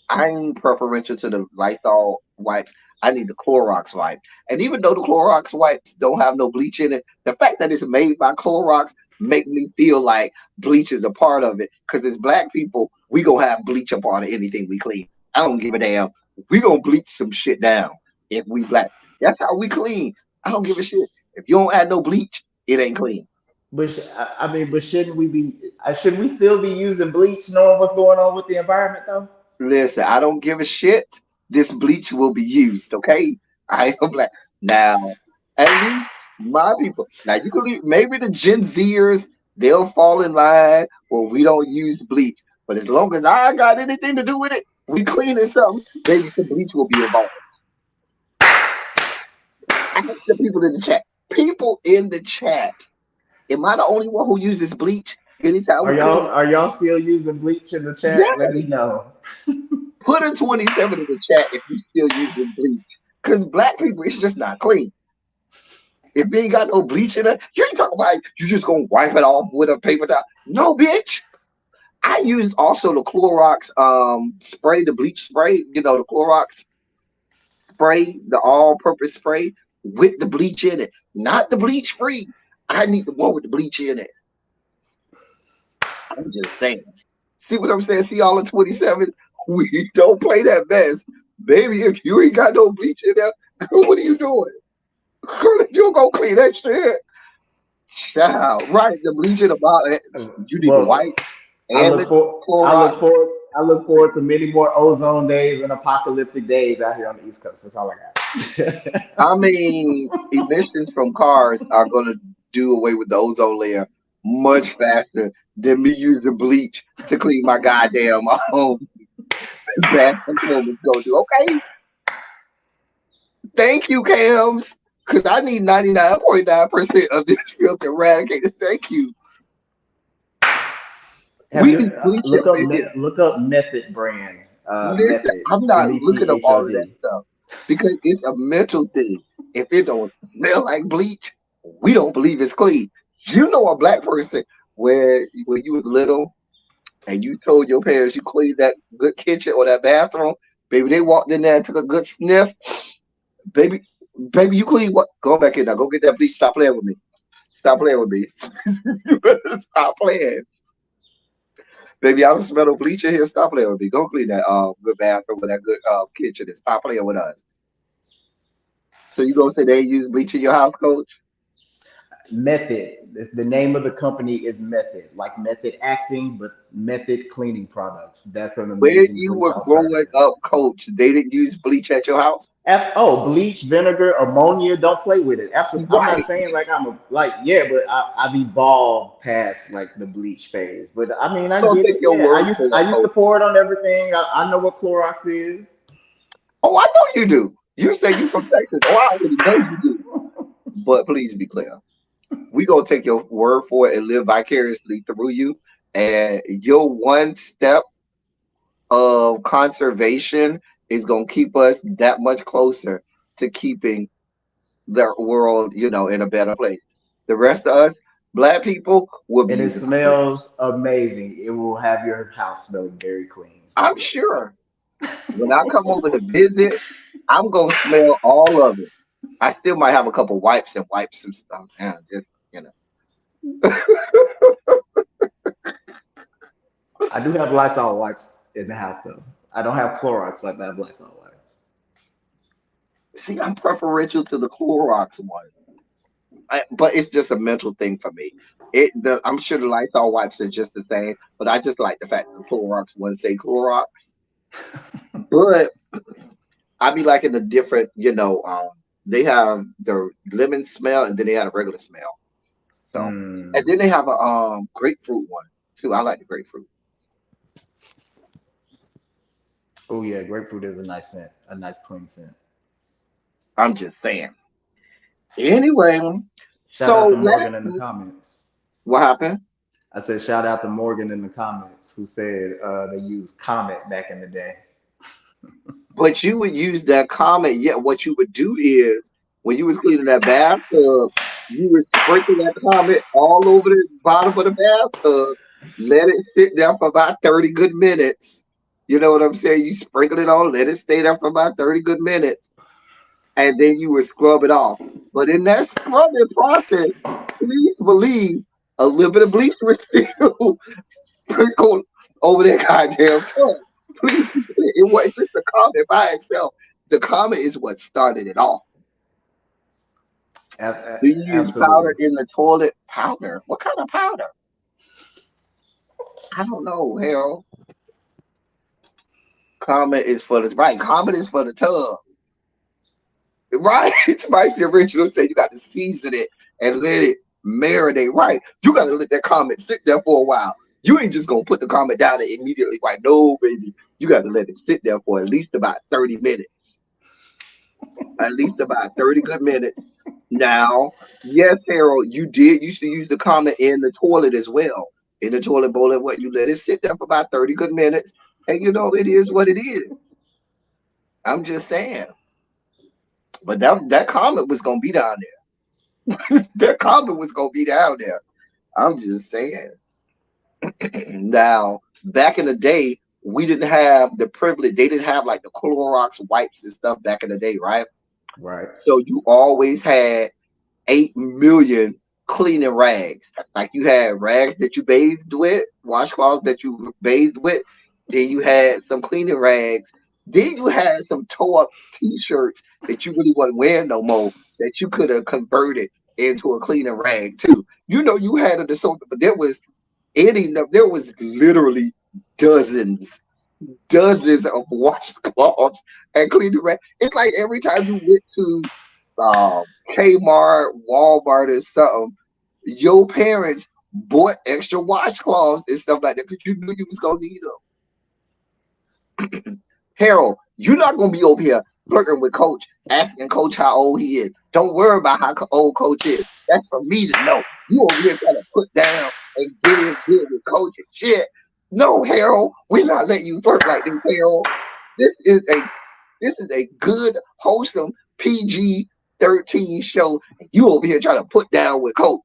I ain't preferential to the Lysol wipes. I need the Clorox wipe. And even though the Clorox wipes don't have no bleach in it, the fact that it's made by Clorox make me feel like bleach is a part of it. Because as black people, we gonna have bleach a part of anything we clean. I don't give a damn. We gonna bleach some shit down if we black. That's how we clean. I don't give a shit. If you don't add no bleach, it ain't clean. But I mean, but shouldn't we be? Should we still be using bleach, knowing what's going on with the environment, though? Listen, I don't give a shit. This bleach will be used, okay? I am like now, at least my people. Now you can leave, maybe the Gen Zers they'll fall in line. Well, we don't use bleach, but as long as I got anything to do with it, we cleaning something. Baby, some bleach will be involved. Ask the people in the chat. People in the chat. Am I the only one who uses bleach anytime we clean? Are y'all still using bleach in the chat? Let Yes. me know. Put a 27 in the chat if you still using bleach. Because black people, it's just not clean. If you ain't got no bleach in it, you ain't talking about you just gonna wipe it off with a paper towel. No, bitch. I used also the Clorox spray, the bleach spray, the Clorox spray, the all-purpose spray with the bleach in it. Not the bleach free. I need the one with the bleach in it. I'm just saying. See what I'm saying? See all the 27? We don't play that mess. Baby, if you ain't got no bleach in there, girl, what are you doing? Girl, you go clean that shit. Child, right? The bleach in the bottle. You need the Well, white I and look the for I Clorox. look forward I look forward to many more ozone days and apocalyptic days out here on the East Coast. That's all I I got. mean, emissions from cars are gonna do away with the ozone layer much faster than me using bleach to clean my goddamn home bathroom floor was gonna do. Okay, thank you, Cams, because I need 99.9% of this filth eradicated. Thank you. Have We you need bleach up in here. look up Method brand Listen, Method I'm not looking up all of that METHOD. stuff because it's a mental thing. If it don't smell like bleach, we don't believe it's clean. You know a black person where when you was little and you told your parents you cleaned that good kitchen or that bathroom, baby, they walked in there and took a good sniff. Baby, baby, you clean what? Go back in there. Go get that bleach. Stop playing with me. Stop playing with me. You better stop playing. Baby, I don't smell no bleach in here. Stop playing with me. Go clean that good bathroom with that good kitchen and stop playing with us. So you gonna say they use bleach in your house, coach? Method. The name of the company is Method, like method acting, but Method cleaning products. That's an When amazing you bleach were growing alternative. up, coach, they didn't use bleach at your house? Bleach, vinegar, ammonia. Don't play with it. Absolutely. I'm not Right. saying like I'm a like yeah, but I've evolved past like the bleach phase. But I mean, I Don't get take it. your Yeah, word for I it, used to coach. pour it on everything. I know what Clorox is. Oh, I know you do. You say you from Texas. Oh, I already know you do. But please be clear. We gonna take your word for it and live vicariously through you. and your one step of conservation is gonna keep us that much closer to keeping the world, in a better place. The rest of us, black people, will And be it the same. smells amazing. It will have your house smelling very clean. I'm sure when I come over to visit, I'm gonna smell all of it. I still might have a couple wipes and wipe some stuff. Yeah, just you know. I do have Lysol wipes in the house though. I don't have Clorox, but I have Lysol wipes. See, I'm preferential to the Clorox one, but it's just a mental thing for me. I'm sure the Lysol wipes are just the same, but I just like the fact that the Clorox ones say Clorox. But I be liking the different, they have the lemon smell and then they have a regular smell. So, and Mm. then they have a grapefruit one too. I like the grapefruit. Oh yeah, grapefruit is a nice scent, a nice clean scent. I'm just saying. Anyway, Shout out so to last Morgan in the week, comments. what happened? I said shout out to Morgan in the comments who said they used Comet back in the day. But you would use that comment. Yet what you would do is when you was cleaning that bathtub, you would sprinkle that comment all over the bottom of the bathtub, let it sit there for about 30 good minutes. You know what I'm saying? You sprinkle it on, let it stay there for about 30 good minutes, and then you would scrub it off. But in that scrubbing process, please believe a little bit of bleach would still sprinkle over that goddamn tub. Please be clear. It wasn't just the comment by itself. The comment is what started it off. Do you use powder Absolutely. in the toilet? Powder? What kind of powder? I don't know. Hell, comment is for the right. Comment is for the tub. Right? Spicy Original said you got to season it and let it marinate. Right. You got to let that comment sit there for a while. You ain't just gonna put the comment down and immediately like, no, baby. You got to let it sit there for at least about 30 minutes. At least about 30 good minutes. Now, yes, Harold, you did used to use the comment in the toilet as well. In the toilet bowl and what you let it sit there for about 30 good minutes. And it is what it is. I'm just saying. But that comment was gonna be down there. That comment was gonna be down there. I'm just saying. Now, back in the day, we didn't have the privilege. They didn't have like the Clorox wipes and stuff back in the day, right? Right. So you always had 8 million cleaning rags. Like you had rags that you bathed with, washcloths that you bathed with. Then you had some cleaning rags. Then you had some tore up t-shirts that you really wasn't wearing no more that you could have converted into a cleaning rag too. You had it so, but there was literally dozens, dozens of washcloths and cleaning rags. It's like every time you went to um, Kmart, Walmart, or something, your parents bought extra washcloths and stuff like that because you knew you was gonna need them. Harold, you're not gonna be over here flirting with Coach, asking Coach how old he is. Don't worry about how old Coach is. That's for me to know. You over here trying to put down and get in good with Coach and shit. No, Harold, we're not letting you flirt like this, Harold. This is a this is a good, wholesome PG-13 show. You over here trying to put down with Coach.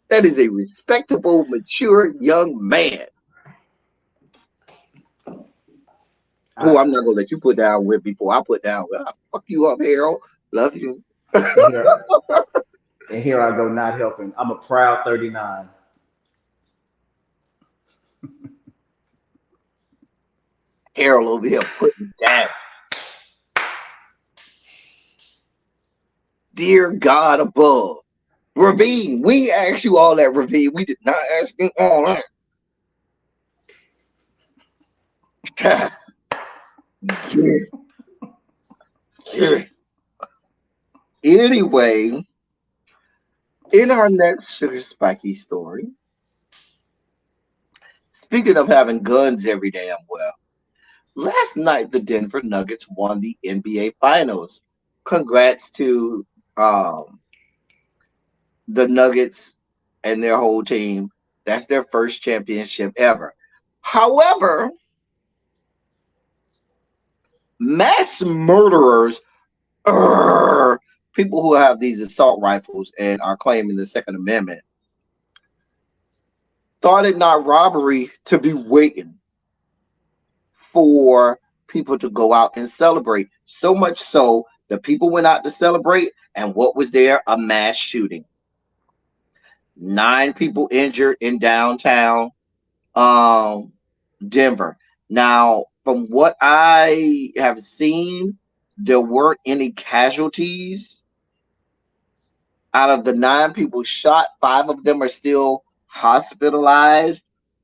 That is a respectable, mature young man who I I'm not gonna let you put down with before I put down with. I'll fuck you up, Harold. Love you. and here and here I go not helping. I'm a proud 39. Harold over here putting down. Dear God above. Ravine, we asked you all that, Ravine. We did not ask you all that. Yeah, yeah. Anyway, in our next Sugar Spiky story, speaking of having guns every damn well, last night the Denver Nuggets won the NBA Finals. Congrats to um, the Nuggets. and their whole team. That's their first championship ever. However, mass murderers, urgh, people who have these assault rifles and are claiming the Second Amendment, thought it not robbery to be waiting for people to go out and celebrate. So much so that people went out to celebrate, and what was there? A mass shooting. 9 people injured in downtown um, Denver. Now, from what I have seen, there weren't any casualties. Out of the 9 people shot, 5 of them are still hospitalized.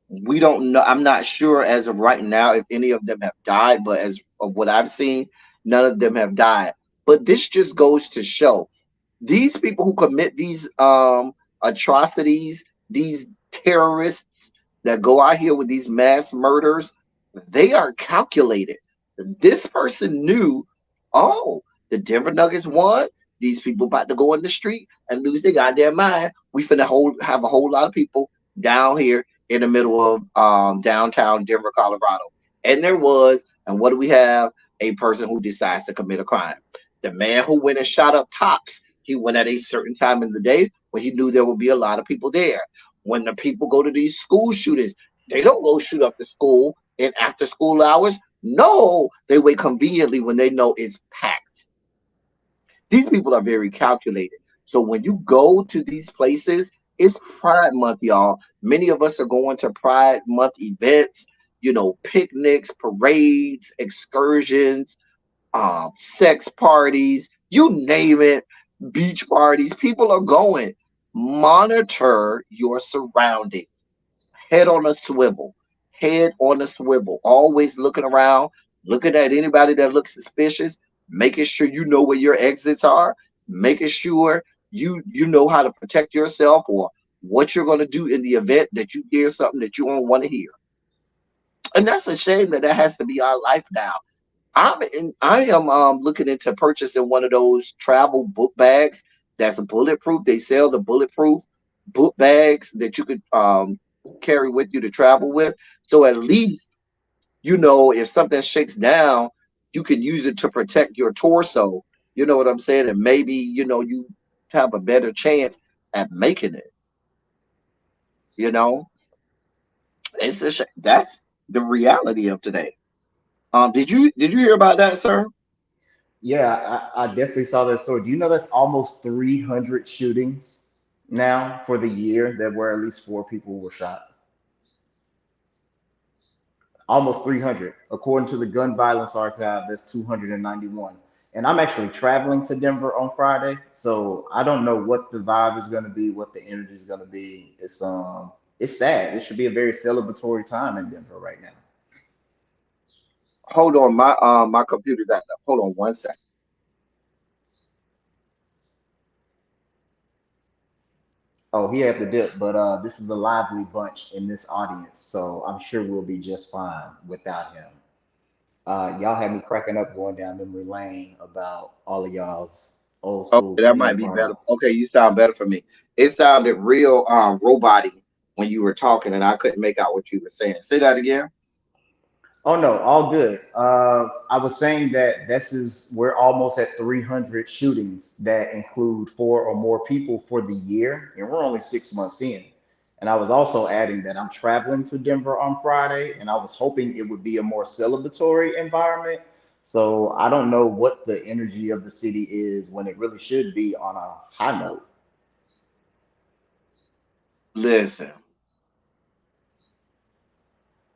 We don't know. I'm not sure as of right now if any of them have died, but as of what I've seen, none of them have died. But this just goes to show these people who commit these atrocities, these terrorists that go out here with these mass murders, they are calculated. This person knew, oh, the Denver Nuggets won. These people about to go in the street and lose their goddamn mind. We finna have a whole lot of people down here in the middle of downtown Denver, Colorado. And there was, and what do we have? A person who decides to commit a crime. The man who went and shot up Tops, he went at a certain time in the day when he knew there would be a lot of people there. When the people go to these school shootings, they don't go shoot up the school in after school hours. No, they wait conveniently when they know it's packed. These people are very calculated. So when you go to these places, it's Pride Month, y'all. Many of us are going to Pride Month events, picnics, parades, excursions, sex parties, you name it, beach parties. People are going. Monitor your surroundings. Head on a swivel. Head on a swivel. Always looking around, looking at anybody that looks suspicious, making sure you know where your exits are, making sure you know how to protect yourself or what you're going to do in the event that you hear something that you don't want to hear. And that's a shame that that has to be our life now. I am looking into purchasing one of those travel book bags that's bulletproof. They sell the bulletproof book bags that you could carry with you to travel with. So at least if something shakes down, you can use it to protect your torso. You know what I'm saying? And maybe you have a better chance at making it. You know, that's the reality of today. Did you hear about that, sir? Yeah, I definitely saw that story. Do you know that's almost 300 shootings now for the year that where at least 4 people were shot? Almost 300. According to the gun violence archive, that's 291. And I'm actually traveling to Denver on Friday, so I don't know what the vibe is going to be, what the energy is going to be. It's sad. It should be a very celebratory time in Denver right now. Hold on, my computer's acting up. Hold on one second. Oh, he had the dip, but this is a lively bunch in this audience, so I'm sure we'll be just fine without him. Y'all had me cracking up going down memory lane about all of y'all's old school Okay, that might film be better. Okay, parties. you sound better for me. It sounded real roboty when you were talking, and I couldn't make out what you were saying. Say that again. Oh no, all good. I was saying that we're almost at 300 shootings that include 4 or more people for the year, and we're only 6 months in. And I was also adding that I'm traveling to Denver on Friday, and I was hoping it would be a more celebratory environment. So I don't know what the energy of the city is when it really should be on a high note. Listen,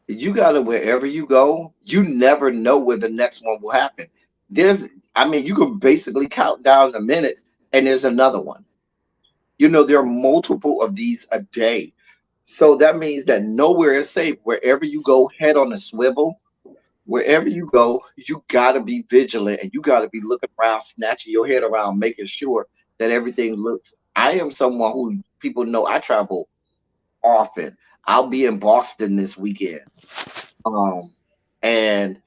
you gotta wherever you go, you never know where the next one will happen. I mean, you can basically count down the minutes, and there's another one. There are multiple of these a day. So that means that nowhere is safe. Wherever you go, head on a swivel. Wherever you go, you gotta be vigilant and you gotta be looking around, snatching your head around, making sure that everything looks. I am someone who people know I travel often. I'll be in Boston this weekend. Um, and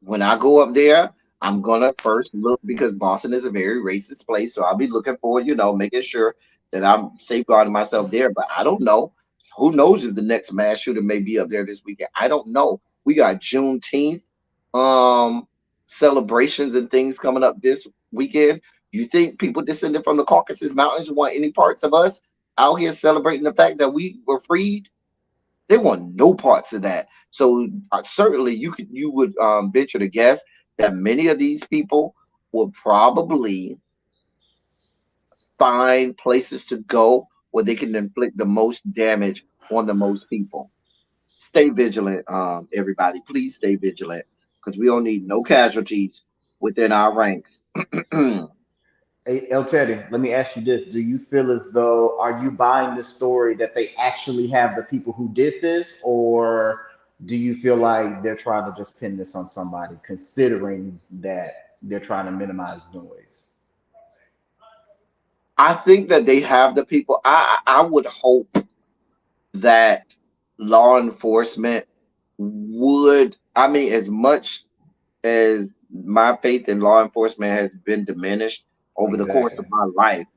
when I go up there, I'm gonna first look because Boston is a very racist place. So I'll be looking for, making sure that I'm safeguarding myself there. But I don't know. Who knows if the next mass shooter may be up there this weekend? I don't know. We got Juneteenth um celebrations and things coming up this weekend. You think people descended from the Caucasus Mountains want any parts of us out here celebrating the fact that we were freed? They want no parts of that. So certainly you would venture to guess that many of these people will probably find places to go where they can inflict the most damage on the most people. Stay vigilant, everybody. Please stay vigilant because we don't need no casualties within our ranks. Hey, El Teddy, let me ask you this. Do you feel as though, are you buying the story that they actually have the people who did this, or do you feel like they're trying to just pin this on somebody, considering that they're trying to minimize noise? I think that they have the people. I would hope that law enforcement would. I mean, as much as my faith in law enforcement has been diminished over the course of Exactly. my life,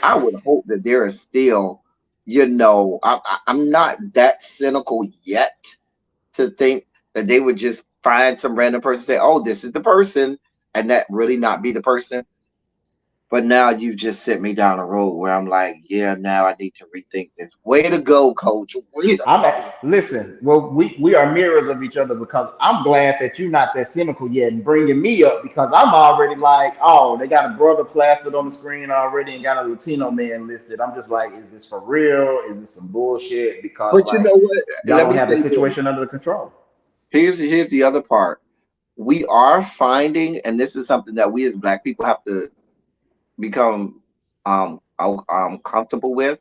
I would hope that there is still, I'm not that cynical yet to think that they would just find some random person say, "Oh, this is the person," and that really not be the person. But now you just sent me down a road where I'm like, yeah, now I need to rethink this. Way to go, coach. Way to go. Listen. Well, we are mirrors of each other because I'm glad that you're not that cynical yet and bringing me up because I'm already like, oh, they got a brother plastered on the screen already and got a Latino man listed. I'm just like, is this for real? Is this some bullshit? Because But you like know what? y'all Let don't me have the say this. situation under control. Here's the other part. We are finding, and this is something that we as black people have to become comfortable with.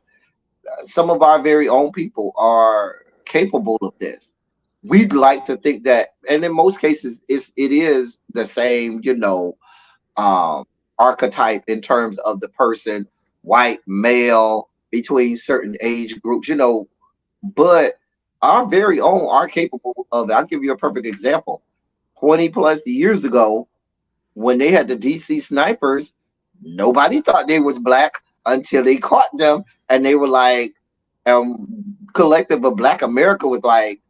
Some of our very own people are capable of this. We'd like to think that, and in most cases, it is the same, um, archetype in terms of the person, white, male, between certain age groups, but our very own are capable of it. I'll give you a perfect example. 20 plus years ago, when they had the DC snipers, nobody thought they was black until they caught them, and they were like, collective of Black America was like,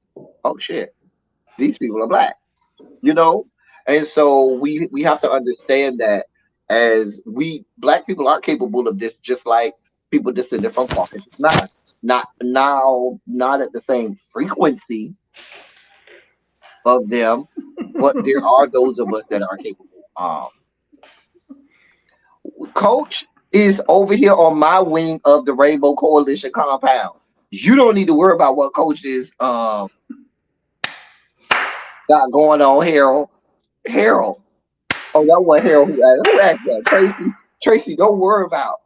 oh shit, these people are black, you know? And so we have to understand that as we black people are capable of this, just like people descended from Caucasus Mountains. Not at the same frequency of them, but there are those of us that are capable. Coach is over here on my wing of the Rainbow Coalition compound. You don't need to worry about what Coach is got going on, Harold. Harold. Oh, that was Harold who asked that. Tracy. Tracy, don't worry about.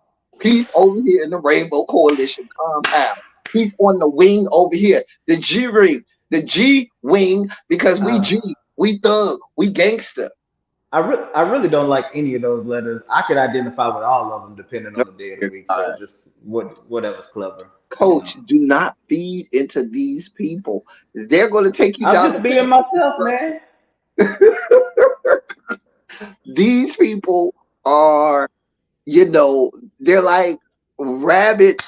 He's over here in the Rainbow Coalition compound. He's on the wing over here. The G ring, the G wing, because we Uh, G, we thug, we gangster. I really don't like any of those letters. I could identify with all of them depending on the day of the week. So just whatever's clever, you know. Coach, do not feed into these people. They're going to take you I'm down just the being path. myself, man. These people are, they're like rabid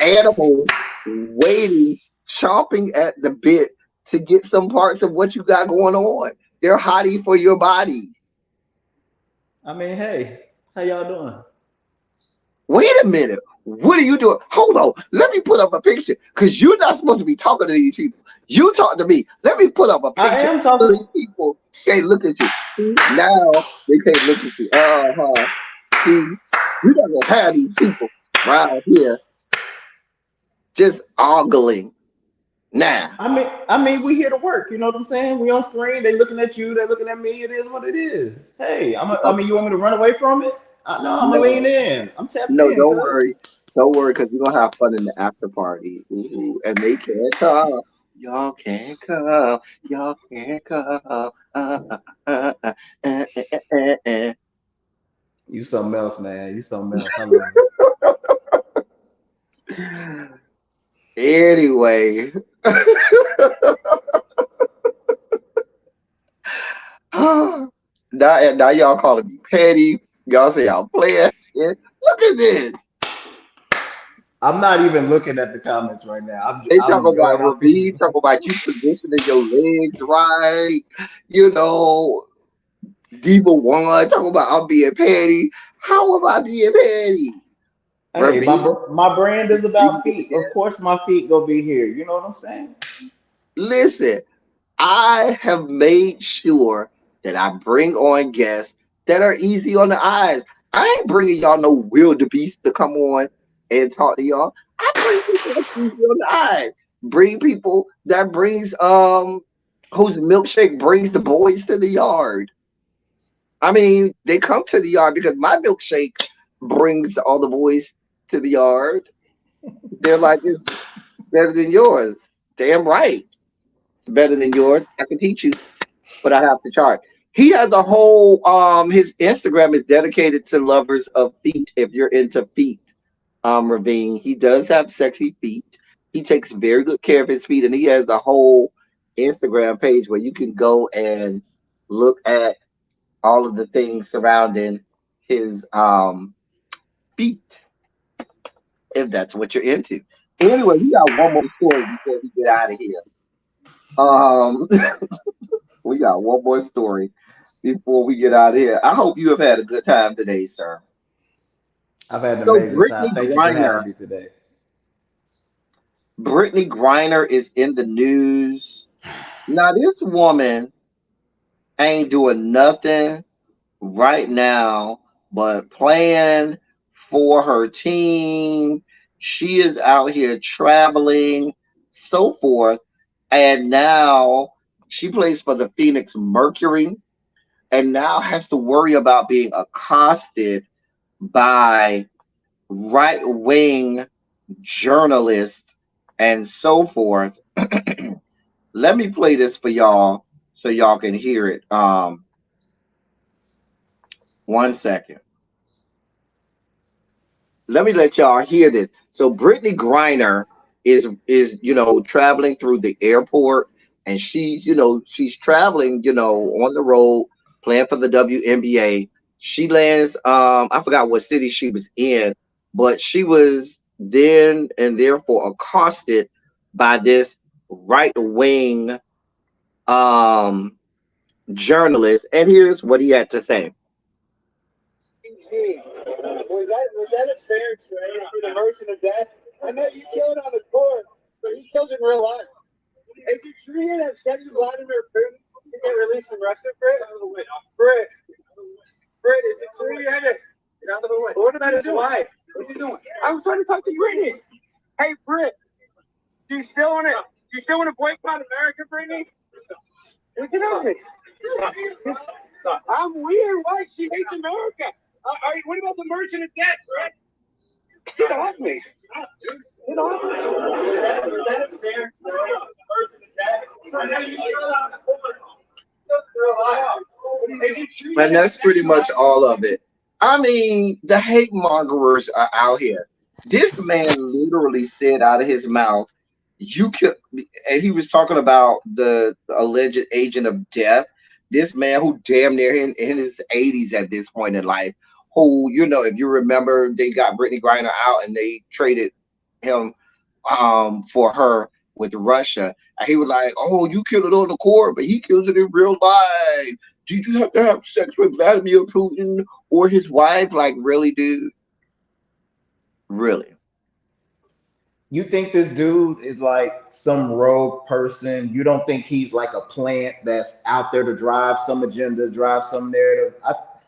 animals waiting, chomping at the bit to get some parts of what you got going on. They're hottie for your body. I mean, hey, how y'all doing? Wait a minute. What are you doing? Hold on. Let me put up a picture because you're not supposed to be talking to these people. You talk to me. Let me put up a I picture am so talking. these people can't look at you. See, now they can't look at you. Uh-huh. See, we not gonna have these people around here just ogling. Nah. I mean, we here to work. You know what I'm saying? We on screen. They looking at you. They looking at me. It is what it is. Hey, I No, mean, you want me to run away from it? No, I'm gonna lean no, in. I'm tapping no, in, don't cuz. worry. Don't worry, because we're gonna have fun in the after party. Ooh, and they can't come. Y'all can't come. Y'all can't come. Uh, uh, uh, uh, uh. You something else, man. You something else. I love it. Anyway, now y'all calling me petty. Y'all say y'all playing. Yeah. Look at this. I'm not even looking at the comments right now. They talk I'm about going off Ravine, Facebook. talk about you positioning your legs right. You know, Diva One, talk about I'm being petty. How am I being petty? Hey, Ravine, my brand is about Ravine, feet. Of course, my feet gonna be here. You know what I'm saying? listen, I have made sure that I bring on guests that are easy on the eyes. I ain't bringing y'all no wildebeest to come on and talk to y'all. I bring people that's easy on the eyes. Bring people that brings whose milkshake brings the boys to the yard. I mean, they come to the yard because my milkshake brings all the boys to the yard. They're like, it's better than yours. Damn right. It's better than yours. I can teach you, but I have to charge. He has a whole his Instagram is dedicated to lovers of feet. If you're into feet, Ravine, he does have sexy feet. He takes very good care of his feet, and he has a whole Instagram page where you can go and look at all of the things surrounding his feet, if that's what you're into. Anyway, we got one more story before we get out of here. Um, we got one more story before we get out of here. I hope you have had a good time today, sir. I've had an So amazing time. Thank you for having me today. Brittany Griner is in the news. Now this woman ain't doing nothing right now but playing for her team. She is out here traveling, so forth. And now she plays for the Phoenix Mercury and now has to worry about being accosted by right wing journalists and so forth. Let me play this for y'all so y'all can hear it. 1 second. Let me let y'all hear this. So Brittany Griner is traveling through the airport, and she's traveling on the road playing for the WNBA. She lands. I forgot what city she was in, but she was then and therefore accosted by this right wing um journalist, and here's what he had to say. Was that a fair trade for the merchant of death? I know you killed on the court, but he killed in real life. Is it true you have sex with Vladimir Putin to get released from Russia, Britt? Britt, Britt, is it true you had to? Get out of the way. What about his wife? What are you doing? I was trying to talk to Brittany. Hey, Britt, do you still want to boycott America, Brittany? Get off me. I'm weird. Why? She hates America. What about the merchant of death, Brett? Get off me. Get off me. Was that a fair and that's pretty much all of it. I mean, the hate mongers are out here. This man literally said out of his mouth, "You could," and he was talking about the alleged agent of death. This man who damn near in his 80s at this point in life, who if you remember, they got Brittany Griner out and they traded him for her with Russia. And he was like, "Oh, you kill it on the court, but he kills it in real life. Did you have to have sex with Vladimir Putin or his wife?" Like, really, dude? Really? You think this dude is like some rogue person? You don't think he's like a plant that's out there to drive some agenda, drive some narrative?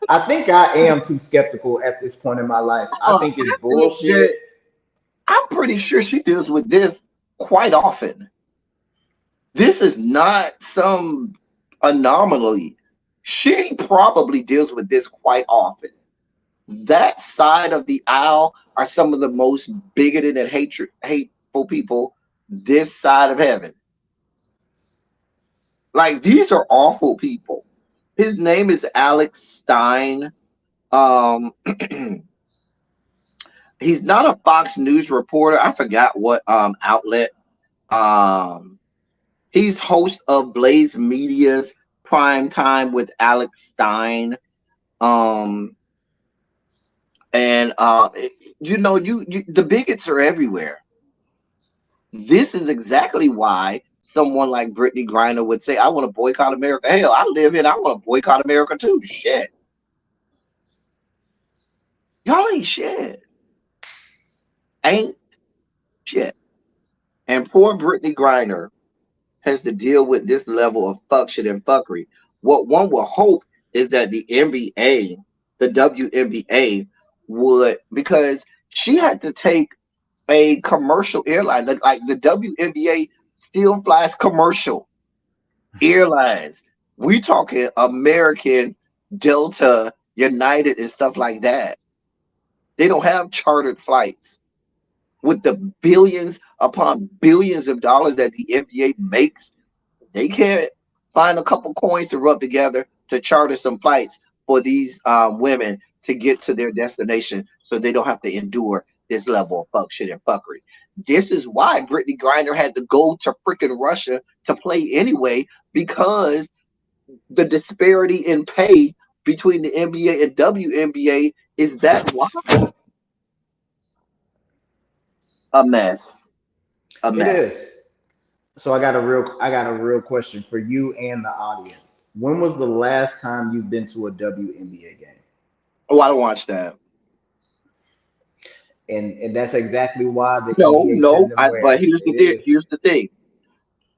I think I am too skeptical at this point in my life. I I think it's think that bullshit. I'm pretty sure she deals with this quite often. This is not some anomaly. She probably deals with this quite often. That side of the aisle are some of the most bigoted and hateful people this side of heaven. Like, these are awful people. His name is Alex Stein. Um, he's not a Fox News reporter. I forgot what outlet. Um, he's host of Blaze Media's Prime Time with Alex Stein. Um, and you the bigots are everywhere. This is exactly why someone like Brittany Griner would say, "I want to boycott America." Hell, I live here and I want to boycott America too. Shit, y'all ain't shit, ain't shit. And poor Brittany Griner has to deal with this level of fuck shit and fuckery. What one would hope is that the NBA, the WNBA, would, because she had to take a commercial airline, like the WNBA still flies commercial airlines. We talking American, Delta, United, and stuff like that. They don't have chartered flights with the billions upon billions of dollars that the NBA makes. They can't find a couple coins to rub together to charter some flights for these women to get to their destination, so they don't have to endure this level of fuck shit and fuckery. This is why Brittany Griner had to go to freaking Russia to play anyway, because the disparity in pay between the NBA and WNBA is that wide. A mess. A It mess. is. So I got a real question for you and the audience. When was the last time you've been to a WNBA game? Oh, I don't watch that. And that's exactly why the No, NBA send no. them But where here's the it thing. is. Here's the thing.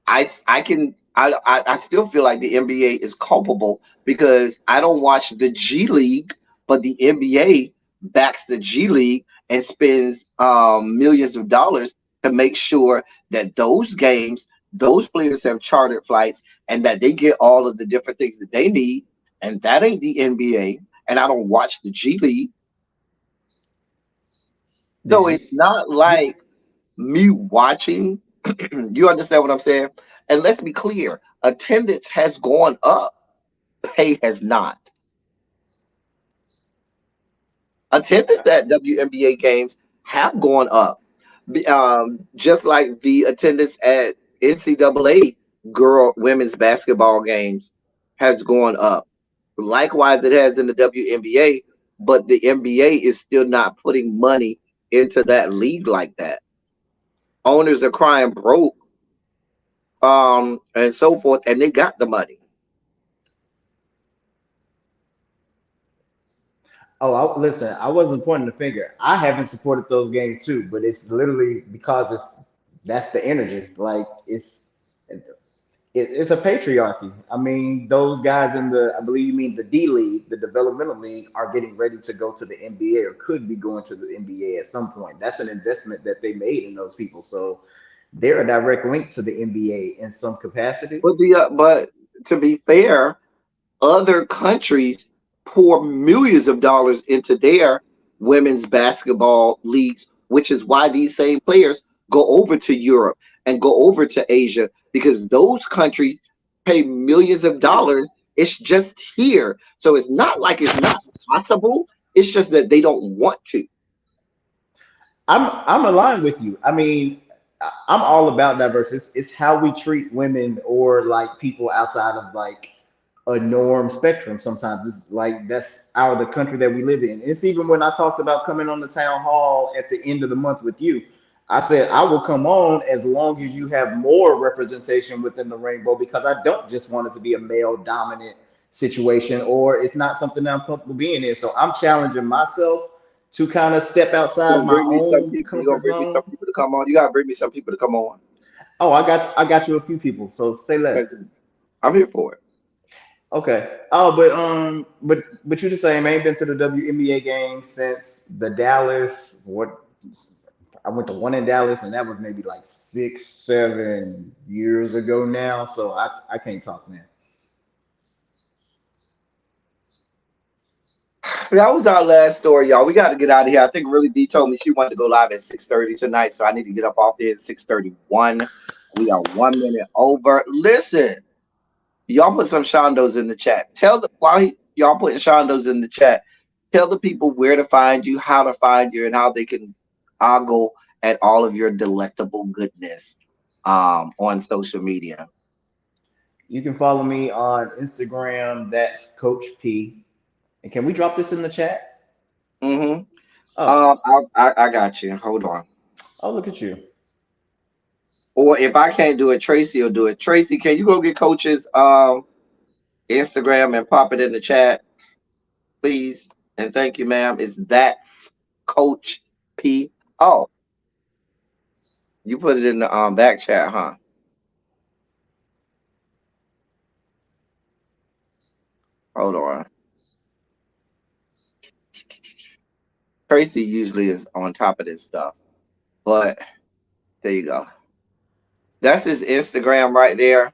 I can I still feel like the NBA is culpable because I don't watch the G League, but the NBA backs the G League and spends millions of dollars to make sure that those games, those players have chartered flights and that they get all of the different things that they need. And that ain't the NBA. And I don't watch the G League. Did So you, it's not you like me watching. You understand what I'm saying? And let's be clear, attendance has gone up, pay has not. Attendance at WNBA games have gone up, just like the attendance at NCAA girl women's basketball games has gone up. Likewise, it has in the WNBA, but the NBA is still not putting money into that league like that. Owners are crying broke, and so forth, and they got the money. listen, I wasn't pointing the finger. I haven't supported those games too, but it's literally because that's the energy. Like it's a patriarchy. I mean, those guys in I believe you mean the D League, the developmental league, are getting ready to go to the NBA or could be going to the NBA at some point. That's an investment that they made in those people. So they're a direct link to the NBA in some capacity. But to be fair, other countries pour millions of dollars into their women's basketball leagues, which is why these same players go over to Europe and go over to Asia, because those countries pay millions of dollars. It's just here. So it's not like it's not possible. It's just that they don't want to. I'm aligned with you. I mean, I'm all about diversity. It's how we treat women or like people outside of like a norm spectrum. Sometimes it's like that's our the country that we live in. It's even when I talked about coming on the town hall at the end of the month with you. I said I will come on as long as you have more representation within the rainbow because I don't just want it to be a male dominant situation or it's not something that I'm comfortable being in. So I'm challenging myself to kind of step You outside gonna my bring me some own people. You gonna comfort bring me some zone. people to come on. You gotta bring me some people to come on. Oh, I got you a few people. So say less. I'm here for it. Okay. Oh, but you the same. I ain't been to the WNBA game since the Dallas. What I went to one in Dallas, and that was maybe like 6, 7 years ago now. So I can't talk, man. That was our last story, y'all. We got to get out of here. I think really B told me she wanted to go live at 6:30 tonight, so I need to get up off there at 6:31. We are 1 minute over. Listen, y'all put some Shondos in the chat. Tell the while y'all putting Shondos in the chat. Tell the people where to find you, how to find you, and how they can ogle at all of your delectable goodness on social media. You can follow me on Instagram. That's Coach P. And can we drop this in the chat? Mm-hmm. Oh, I got you. Hold on. oh, look at you. Or if I can't do it, Tracy will do it. Tracy, can you go get Coach's Instagram and pop it in the chat, please? And thank you, ma'am. Is that Coach P? Oh, you put it in the back chat, huh? Hold on. Tracy usually is on top of this stuff, but there you go. That's his Instagram right there.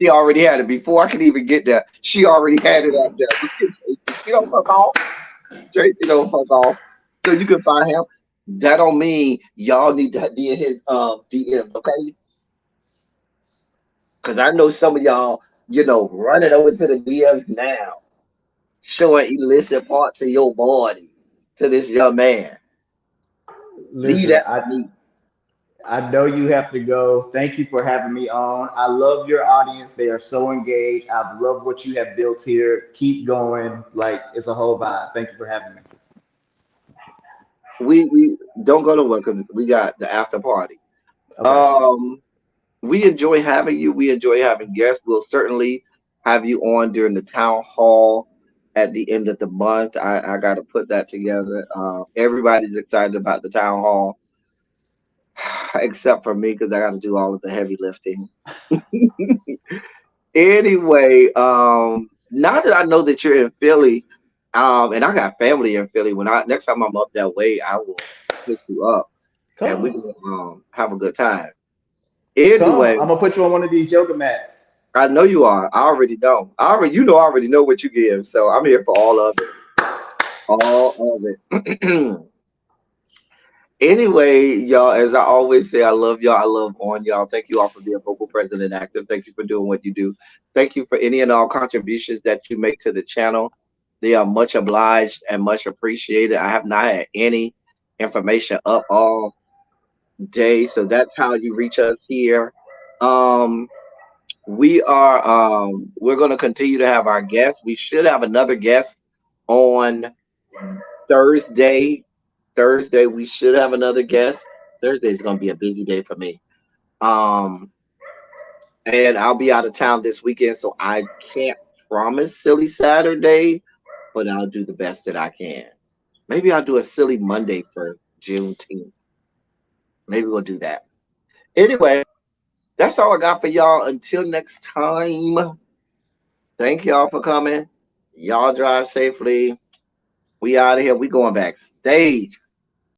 She already had it before I could even get there. She already had it up there. Look at Tracy. She don't fuck off. Tracy don't fuck off. So you can find him. That don't mean y'all need to be in his DMs, okay? Because I know some of y'all, running over to the DMs now, showing illicit parts of your body to this young man. Leave Listen, that to me. I know you have to go. Thank you for having me on. I love your audience. They are so engaged. I love what you have built here. Keep going. Like it's a whole vibe. Thank you for having me. We don't go nowhere because we got the after party. Okay. Um, we enjoy having you. We enjoy having guests. We'll certainly have you on during the town hall at the end of the month. I got to put that together. Everybody's excited about the town hall, except for me because I got to do all of the heavy lifting. Anyway, now that I know that you're in Philly, and I got family in Philly, when I next time I'm up that way, I will pick you up and we Come. can have a good time. Come. Anyway, I'm gonna put you on one of these yoga mats. I know you are. I already know. I already know what you give. So I'm here for all of it. All of it. Anyway, y'all, as I always say, I love y'all. I love on y'all. Thank you all for being vocal, present, and active. Thank you for doing what you do. Thank you for any and all contributions that you make to the channel. They are much obliged and much appreciated. I have not had any information up all day, so that's how you reach us here. Um, we're going to continue to have our guests. We should have another guest on Thursday. Thursday, we should have another guest. Thursday is going to be a busy day for me. Um, and I'll be out of town this weekend, so I can't promise Silly Saturday, but I'll do the best that I can. Maybe I'll do a Silly Monday for Juneteenth. Maybe we'll do that. Anyway, that's all I got for y'all. Until next time, thank y'all for coming. Y'all drive safely. We out of here. We going backstage.